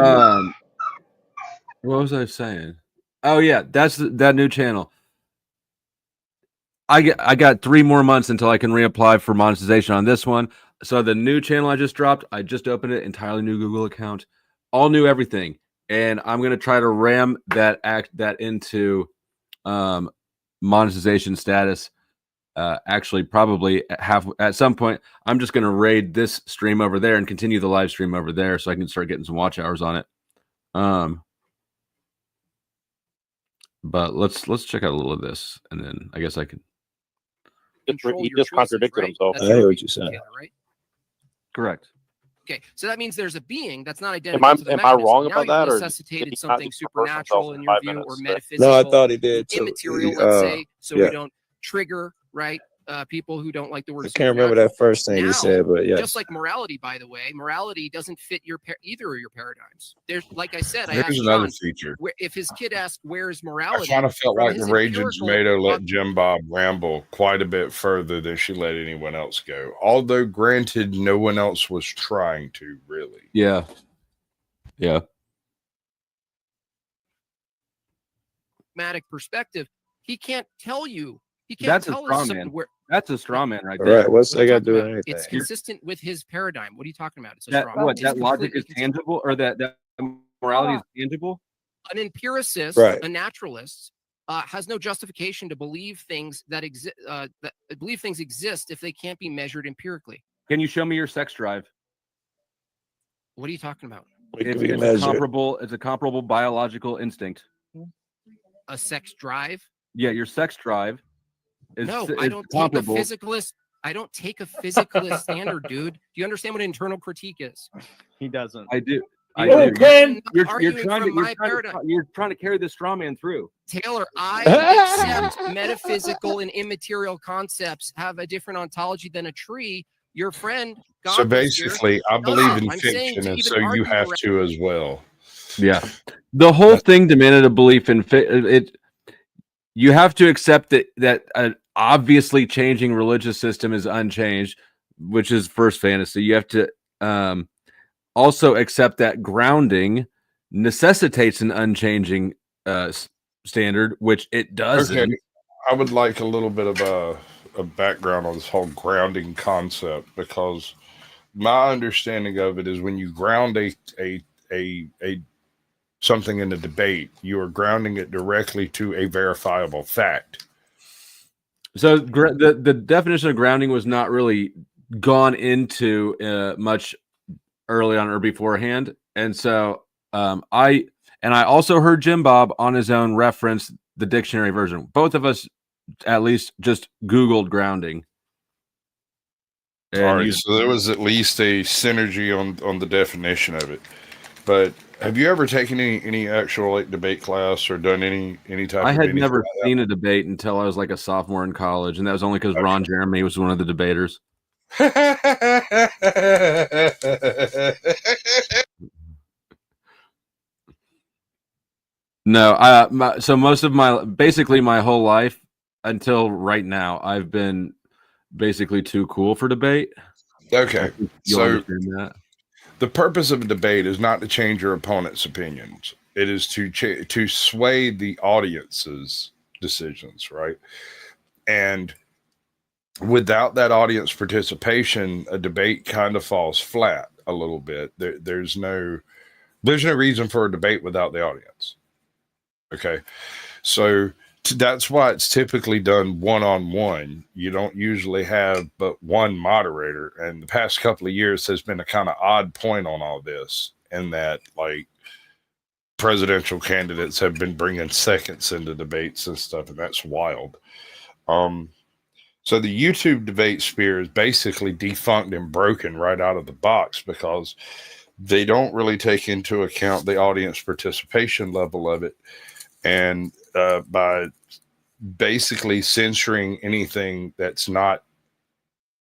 was I saying? Oh yeah, that's that new channel. I got 3 more months until I can reapply for monetization on this one. So the new channel I just dropped, I just opened it, entirely new Google account, all new everything, and I'm gonna try to ram that into monetization status. Actually, probably at some point, I'm just gonna raid this stream over there and continue the live stream over there, so I can start getting some watch hours on it. But let's check out a little of this, and then I guess I can. He just contradicted himself. I hear what you said. Right? Correct. Okay, so that means there's a being that's not identical to the am I mechanism. wrong Now about that, you've or did necessitated he not something just reverse supernatural himself in in your 5 view, or minutes? metaphysical. No, I thought he did too. Immaterial, let's say, so yeah. we don't trigger, right? People who don't like the word. I can't remember that first thing now, you said, but yeah. Just like morality, by the way, morality doesn't fit either of your paradigms. There's, like I said, I Here's asked another John, feature. if his kid asked, "Where's I morality?" kind of felt from like his the Raging empirical Tomato let Jim Bob ramble quite a bit further than she let anyone else go. Although, granted, no one else was trying to really. Yeah. Yeah. pragmatic perspective, he can't tell you. He can't That's a tell straw us man. where. That's a straw man right All there. right, what's What are that you got to do with talking about? anything? It's consistent with his paradigm. What are you talking about? It's a That straw man. what It's that logic completely is tangible, or that morality is tangible? An empiricist, Right. a naturalist, has no justification to believe things that exist. That believe things exist if they can't be measured empirically. Can you show me your sex drive? What are you talking about? We can It's measure a it. comparable. It's a comparable biological instinct. A sex drive? Yeah, your sex drive is No, is I don't comparable. take a physicalist. I don't take a physicalist standard, dude. Do you understand what internal critique is? He doesn't. I do. You I don't- do. you're not You're arguing trying from my to paradigm. you're trying to carry this straw man through. Taylor, I accept metaphysical and immaterial concepts have a different ontology than a tree. Your friend, So God basically, I doesn't. believe in I'm saying fiction, to and even so you argue have around- to as well. Yeah, the whole thing demanded a belief in it. You have to accept that an obviously changing religious system is unchanged, which is first fantasy. You have to also accept that grounding necessitates an unchanging standard, which it doesn't. Okay, I would like a little bit of a background on this whole grounding concept, because my understanding of it is when you ground a something in a debate, you are grounding it directly to a verifiable fact. So the definition of grounding was not really gone into much early on or beforehand, and so I also heard Jim Bob on his own reference the dictionary version. Both of us at least just Googled grounding. All right, so there was at least a synergy on the definition of it. But have you ever taken any actual like debate class or done any type I of had anything never like seen a debate until I was like a sophomore in college, and that was only because Ron Jeremy was one of the debaters. No, so most of basically my whole life until right now, I've been basically too cool for debate. Okay, You'll so understand that. the purpose of a debate is not to change your opponent's opinions. It is to sway the audience's decisions, right? And without that audience participation, a debate kind of falls flat a little bit. There's no reason for a debate without the audience. Okay, so that's why it's typically done one-on-one. You don't usually have but one moderator, and the past couple of years has been a kind of odd point on all this, in that like presidential candidates have been bringing seconds into debates and stuff, and that's wild. So the YouTube debate sphere is basically defunct and broken right out of the box, because they don't really take into account the audience participation level of it. And by basically censoring anything that's not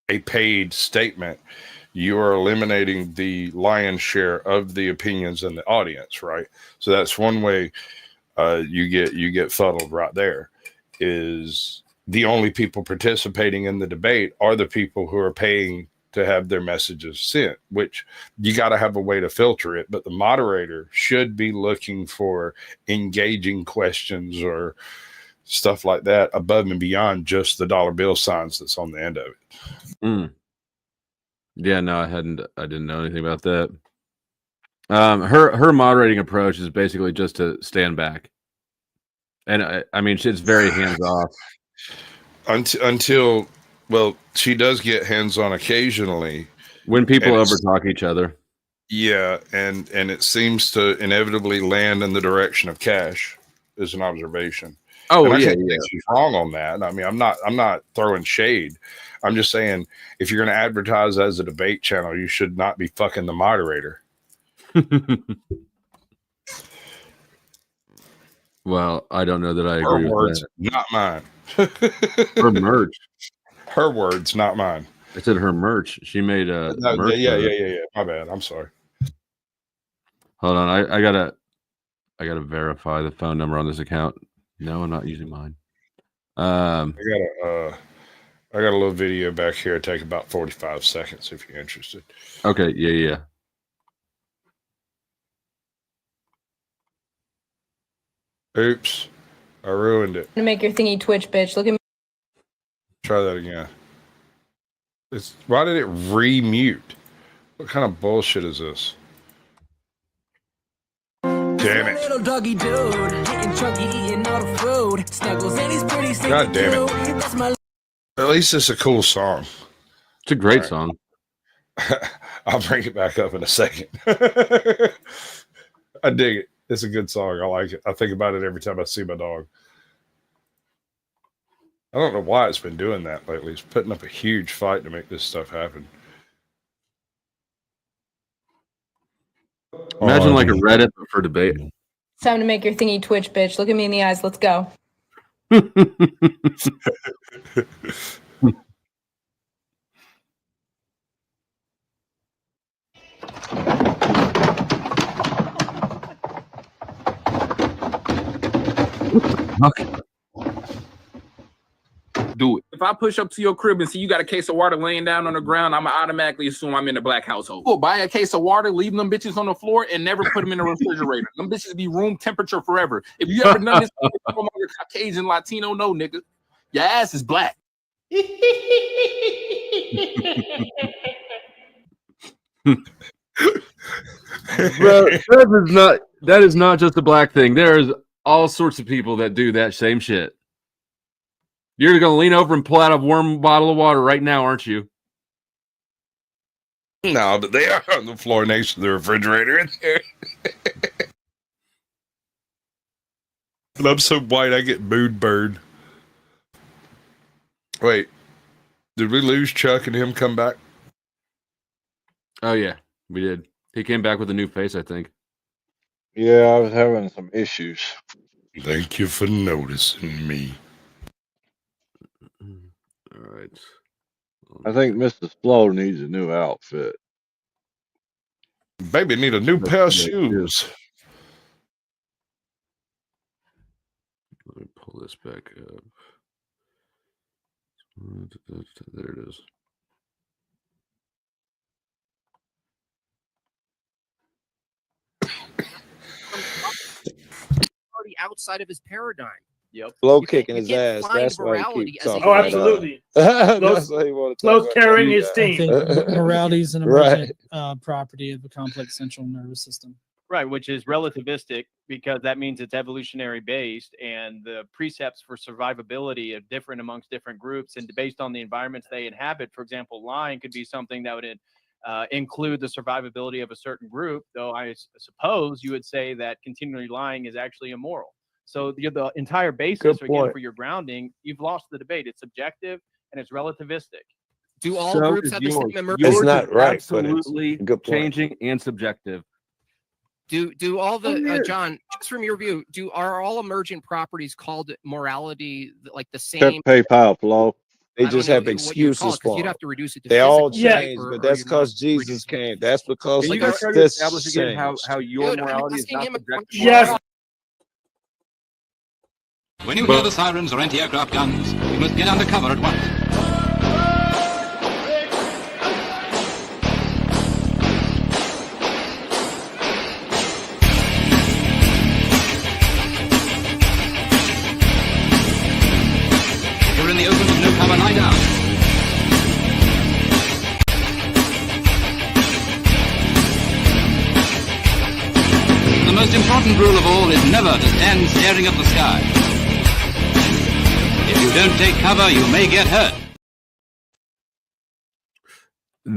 a paid statement, you are eliminating the lion's share of the opinions in the audience, right? So that's one way you get fuddled right there. Is the only people participating in the debate are the people who are paying to have their messages sent, which you got to have a way to filter it. But the moderator should be looking for engaging questions or stuff like that above and beyond just the dollar bill signs that's on the end of it. Yeah, no, I didn't know anything about that. Her moderating approach is basically just to stand back. And I mean, she's very hands off. Until, well, she does get hands on occasionally when people overtalk each other. Yeah, and it seems to inevitably land in the direction of cash, is an observation. Oh, and I yeah, can't think she's wrong on that. I mean, I'm not throwing shade. I'm just saying, if you're going to advertise as a debate channel, you should not be fucking the moderator. Well, I don't know that I agree Her words, with that. not mine. Her merch. Her words, not mine. I said her merch. She made a merch. Yeah. My bad. I'm sorry. Hold on. I gotta verify the phone number on this account. No, I'm not using mine. I got a little video back here. It'll take about 45 seconds if you're interested. Okay. Yeah. Oops. I ruined it. To make your thingy twitch, bitch. Look at me. Try that again. Why did it re-mute? What kind of bullshit is this? Damn it. Little doggy dude, getting chunky, eating all the food. Snuggles and he's pretty sick. God damn it. That's my At least it's a cool song. It's a great song. I'll bring it back up in a second. I dig it. It's a good song. I like it. I think about it every time I see my dog. I don't know why it's been doing that lately. It's putting up a huge fight to make this stuff happen. Imagine like a Reddit for debate. It's time to make your thingy twitch, bitch. Look at me in the eyes. Let's go. Do it. If I push up to your crib and see you got a case of water laying down on the ground, I'm gonna automatically assume I'm in a black household. We'll buy a case of water, leave them bitches on the floor, and never put them in the refrigerator. Them bitches be room temperature forever. If you ever done this, you're Caucasian, Latino, no nigga, your ass is black. Bro, that is not just a black thing. There's all sorts of people that do that same shit. You're gonna lean over and pull out a warm bottle of water right now, aren't you? No, but they are on the floor next to the refrigerator in there. And I'm so white I get mood bird. Wait, did we lose Chuck and him come back? Oh yeah, we did. He came back with a new face, I think. Yeah, I was having some issues. Thank you for noticing me. All right. I think Mrs. Flo needs a new outfit. Baby need a new pair of shoes. Let me pull this back up. There it is. Already outside of his paradigm. Yep. Flo kicking his ass. That's why he keeps talking. Oh, absolutely. That's why he want to talk. Flo's carrying his team. I think morality is an Right. emergent property of the complex central nervous system. Right, which is relativistic because that means it's evolutionary based, and the precepts for survivability are different amongst different groups and based on the environments they inhabit. For example, lying could be something that would include the survivability of a certain group, though I suppose you would say that continually lying is actually immoral. So the entire basis again for your grounding, you've lost the debate. It's subjective and it's relativistic. Do all groups have the same emergent? It's not right, but it's absolutely good point. changing and subjective. Do all the John, just from your view, are all emergent properties called morality like the Check same? PayPal, Flo. They I just don't have know what you would call excuses it, 'cause for you'd them. have to reduce it to They all physical shape, change, or- but or that's you're not because Jesus came. That's because Can you the guys try to this establish again changed. how your Dude, I'm morality is asking not him a subjective? question. Yes. When you hear the sirens or anti-aircraft guns, you must get under cover at once. If you're in the open with no cover, lie down. The most important rule of all is never to stand staring at the sky. If you don't take cover, you may get hurt.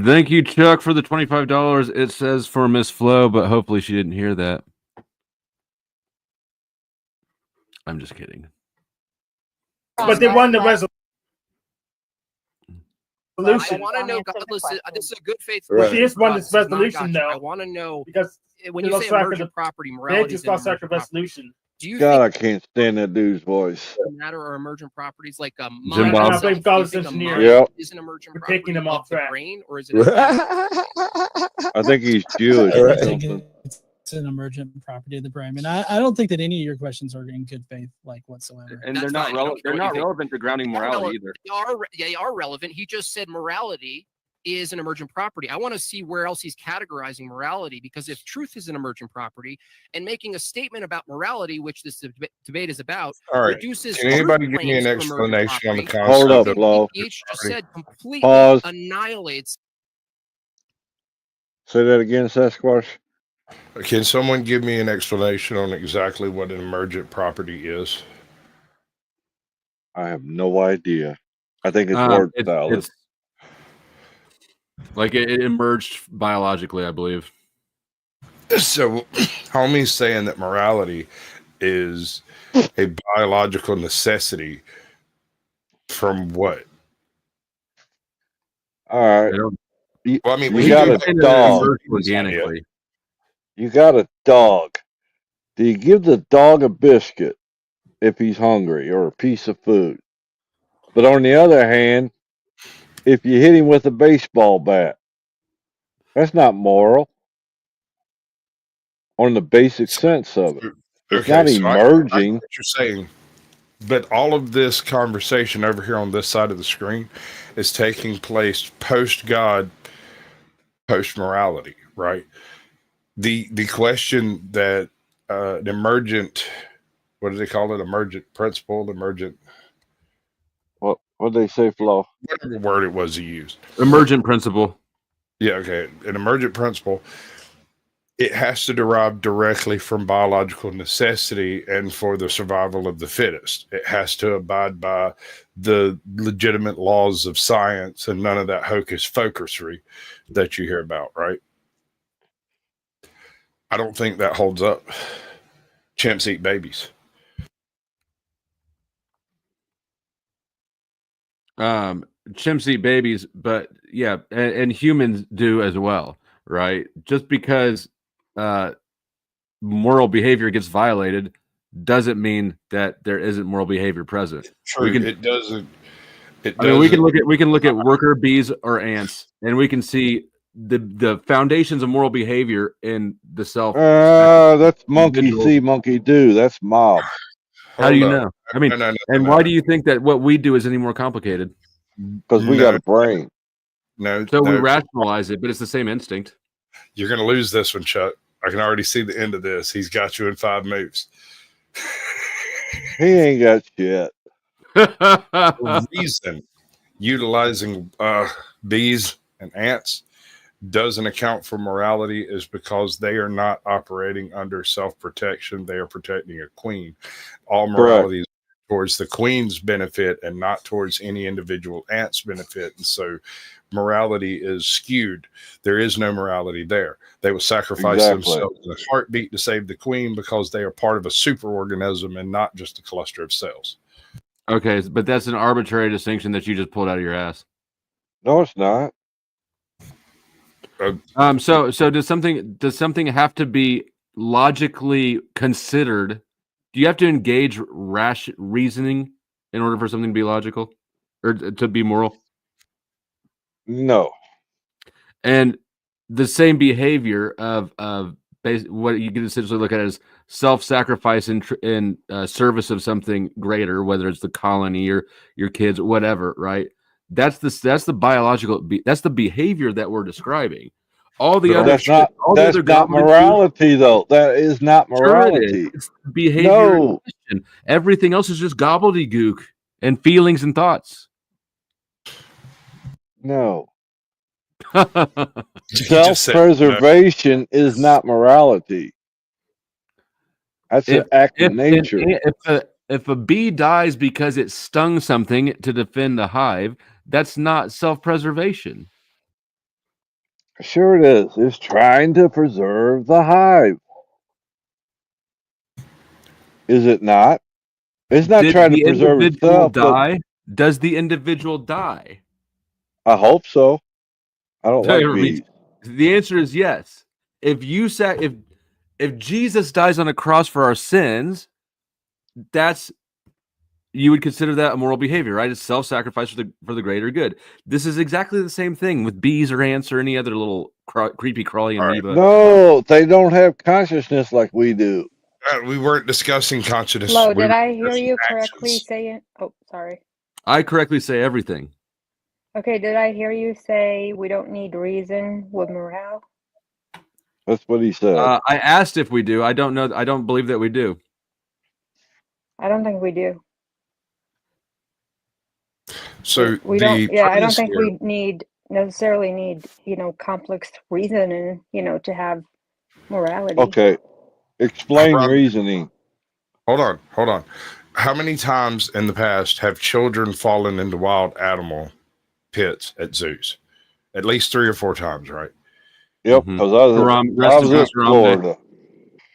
Thank you, Chuck, for the $25. It says for Miss Flo, but hopefully she didn't hear that. I'm just kidding. But they won the resolution. I want to know, God, listen, this is a good faith. Right. question She just won for this us. This is not resolution, gotcha. though, I want to know because when it you looks say like emergent the- property They morality. just is an lost like a emergent property. resolution. Do you God, I think can't stand that dude's voice. the matter or emergent properties like Jim mind Bob. itself, I blame do you Carlos think a engineer. mind Yep. is an emergent We're property taking him of off the track. brain, or is it? I think he's Jewish I or don't think something. it's an emergent property of the brain. And I don't think that any of your questions are in good faith, like whatsoever. And That's they're not fine. I don't care they're what you not think. relevant to grounding morality either. They are relevant. He just said morality is an emergent property. I want to see where else he's categorizing morality, because if truth is an emergent property and making a statement about morality, which this debate is about, All right. reduces Can anybody truth give me an claims to emergent explanation on the property, concept Hold up, of Flo. PH just said completely Pause. annihilates. Say that again, Sasquatch. Can someone give me an explanation on exactly what an emergent property is? I have no idea. I think it's word salad. It's like it emerged biologically, I believe. So, homie's saying that morality is a biological necessity from what? All right. Well, I mean, you we got do a think that it dog. emerged organically. You got a dog. Do you give the dog a biscuit if he's hungry or a piece of food? But on the other hand, if you hit him with a baseball bat, that's not moral on the basic sense of it. It's not so I emerging. get what you're saying, but all of this conversation over here on this side of the screen is taking place post God, post morality, right? The question that an emergent, what do they call it? Emergent principle, emergent. What did they say, Flo? Whatever word it was he used. Emergent principle. Yeah, okay. An emergent principle. It has to derive directly from biological necessity and for the survival of the fittest. It has to abide by the legitimate laws of science and none of that hocus pocusry that you hear about, right? I don't think that holds up. Chimps eat babies. Chimps eat babies, but yeah, and humans do as well, right? Just because moral behavior gets violated doesn't mean that there isn't moral behavior present. True, it doesn't. I mean, we can look at worker bees or ants, and we can see the foundations of moral behavior in the self. That's monkey see, monkey do. That's mob. How do you Hold know? I mean, no, why do you think that what we do is any more complicated? Because we got a brain. No, So we rationalize it, but it's the same instinct. You're going to lose this one, Chuck. I can already see the end of this. He's got you in 5 moves. He ain't got shit. The reason utilizing bees and ants doesn't account for morality is because they are not operating under self-protection. They are protecting a queen. All morality is towards the queen's benefit and not towards any individual ant's benefit. And so morality is skewed. There is no morality there. They will sacrifice themselves in a heartbeat to save the queen because they are part of a superorganism and not just a cluster of cells. Okay, but that's an arbitrary distinction that you just pulled out of your ass. No, it's not. So does something have to be logically considered? Do you have to engage rash reasoning in order for something to be logical? or to be moral? No. And the same behavior of what you can essentially look at as self-sacrifice in service of something greater, whether it's the colony or your kids, whatever, right? That's the biological, that's the behavior that we're describing. All the other that's not morality, though. That is not morality. Sure it is. It's behavior. No. Everything else is just gobbledygook and feelings and thoughts. No. Self-preservation is not morality. That's an act of nature. If a bee dies because it stung something to defend the hive, that's not self-preservation. Sure it is. It's trying to preserve the hive. Is it not? It's not trying to preserve itself. Does the individual die? I hope so. I don't like bees. The answer is yes. If Jesus dies on a cross for our sins, you would consider that a moral behavior, right? It's self-sacrifice for the greater good. This is exactly the same thing with bees or ants or any other little creepy crawly amoeba. No, they don't have consciousness like we do. We weren't discussing consciousness. Flo, did I hear you correctly say it? Oh, sorry. I correctly say everything. Okay, did I hear you say we don't need reason with morale? That's what he said. I asked if we do. I don't know. I don't believe that we do. I don't think we do. So we don't. Yeah, I don't think we necessarily need complex reasoning, to have morality. Okay, explain reasoning. Hold on. How many times in the past have children fallen into wild animal pits at zoos? At least 3 or 4 times, right? Yep, because I was in Florida.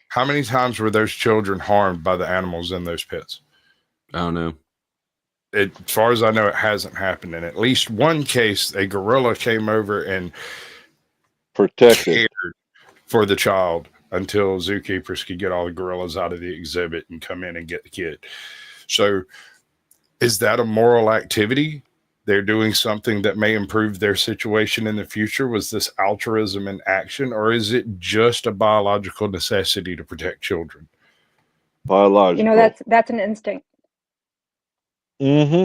How many times were those children harmed by the animals in those pits? I don't know. As far as I know, it hasn't happened. In at least one case, a gorilla came over and protected for the child until zookeepers could get all the gorillas out of the exhibit and come in and get the kid. So is that a moral activity? They're doing something that may improve their situation in the future. Was this altruism in action, or is it just a biological necessity to protect children? Biological. That's an instinct. Mm-hmm.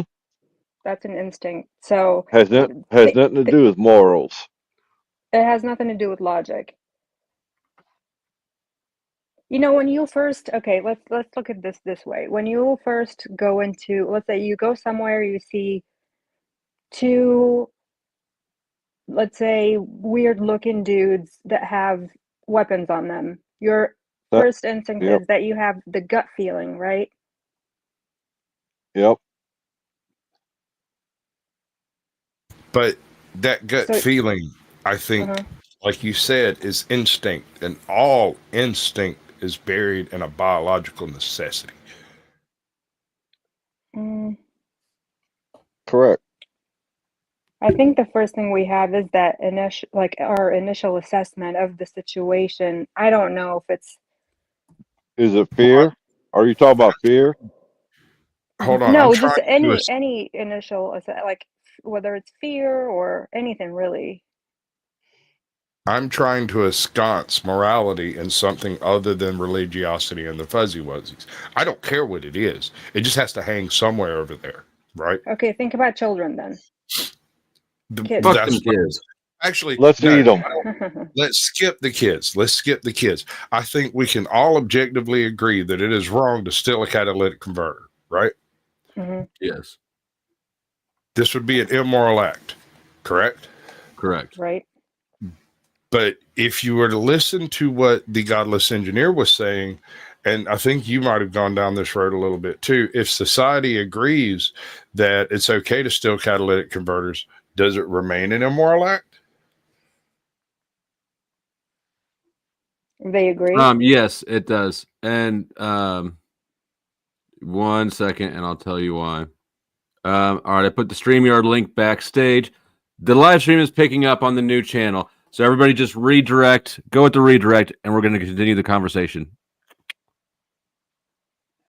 That's an instinct. So has nothing to do with morals. It has nothing to do with logic. When you first, let's look at this way. When you first go into, let's say you go somewhere, you see 2, let's say, weird looking dudes that have weapons on them. Your first instinct is that you have the gut feeling, right? Yep. But that gut feeling, I think, like you said, is instinct, and all instinct is buried in a biological necessity. Correct. I think the first thing we have is that our initial assessment of the situation. I don't know if it's. Is it fear? Are you talking about fear? Hold on. No, just any initial, whether it's fear or anything really. I'm trying to ensconce morality in something other than religiosity and the fuzzy wuzzies. I don't care what it is. It just has to hang somewhere over there, right? Okay, think about children then. Kids. Kids. Actually, let's eat them. Let's skip the kids. I think we can all objectively agree that it is wrong to steal a catalytic converter, right? Mm-hmm. Yes. This would be an immoral act, correct? Correct. Right. But if you were to listen to what the godless engineer was saying, and I think you might have gone down this road a little bit too, if society agrees that it's okay to steal catalytic converters, does it remain an immoral act? They agree? Yes, it does. And 1 second, and I'll tell you why. All right, I put the StreamYard link backstage. The live stream is picking up on the new channel. So everybody just redirect, go with the redirect, and we're going to continue the conversation.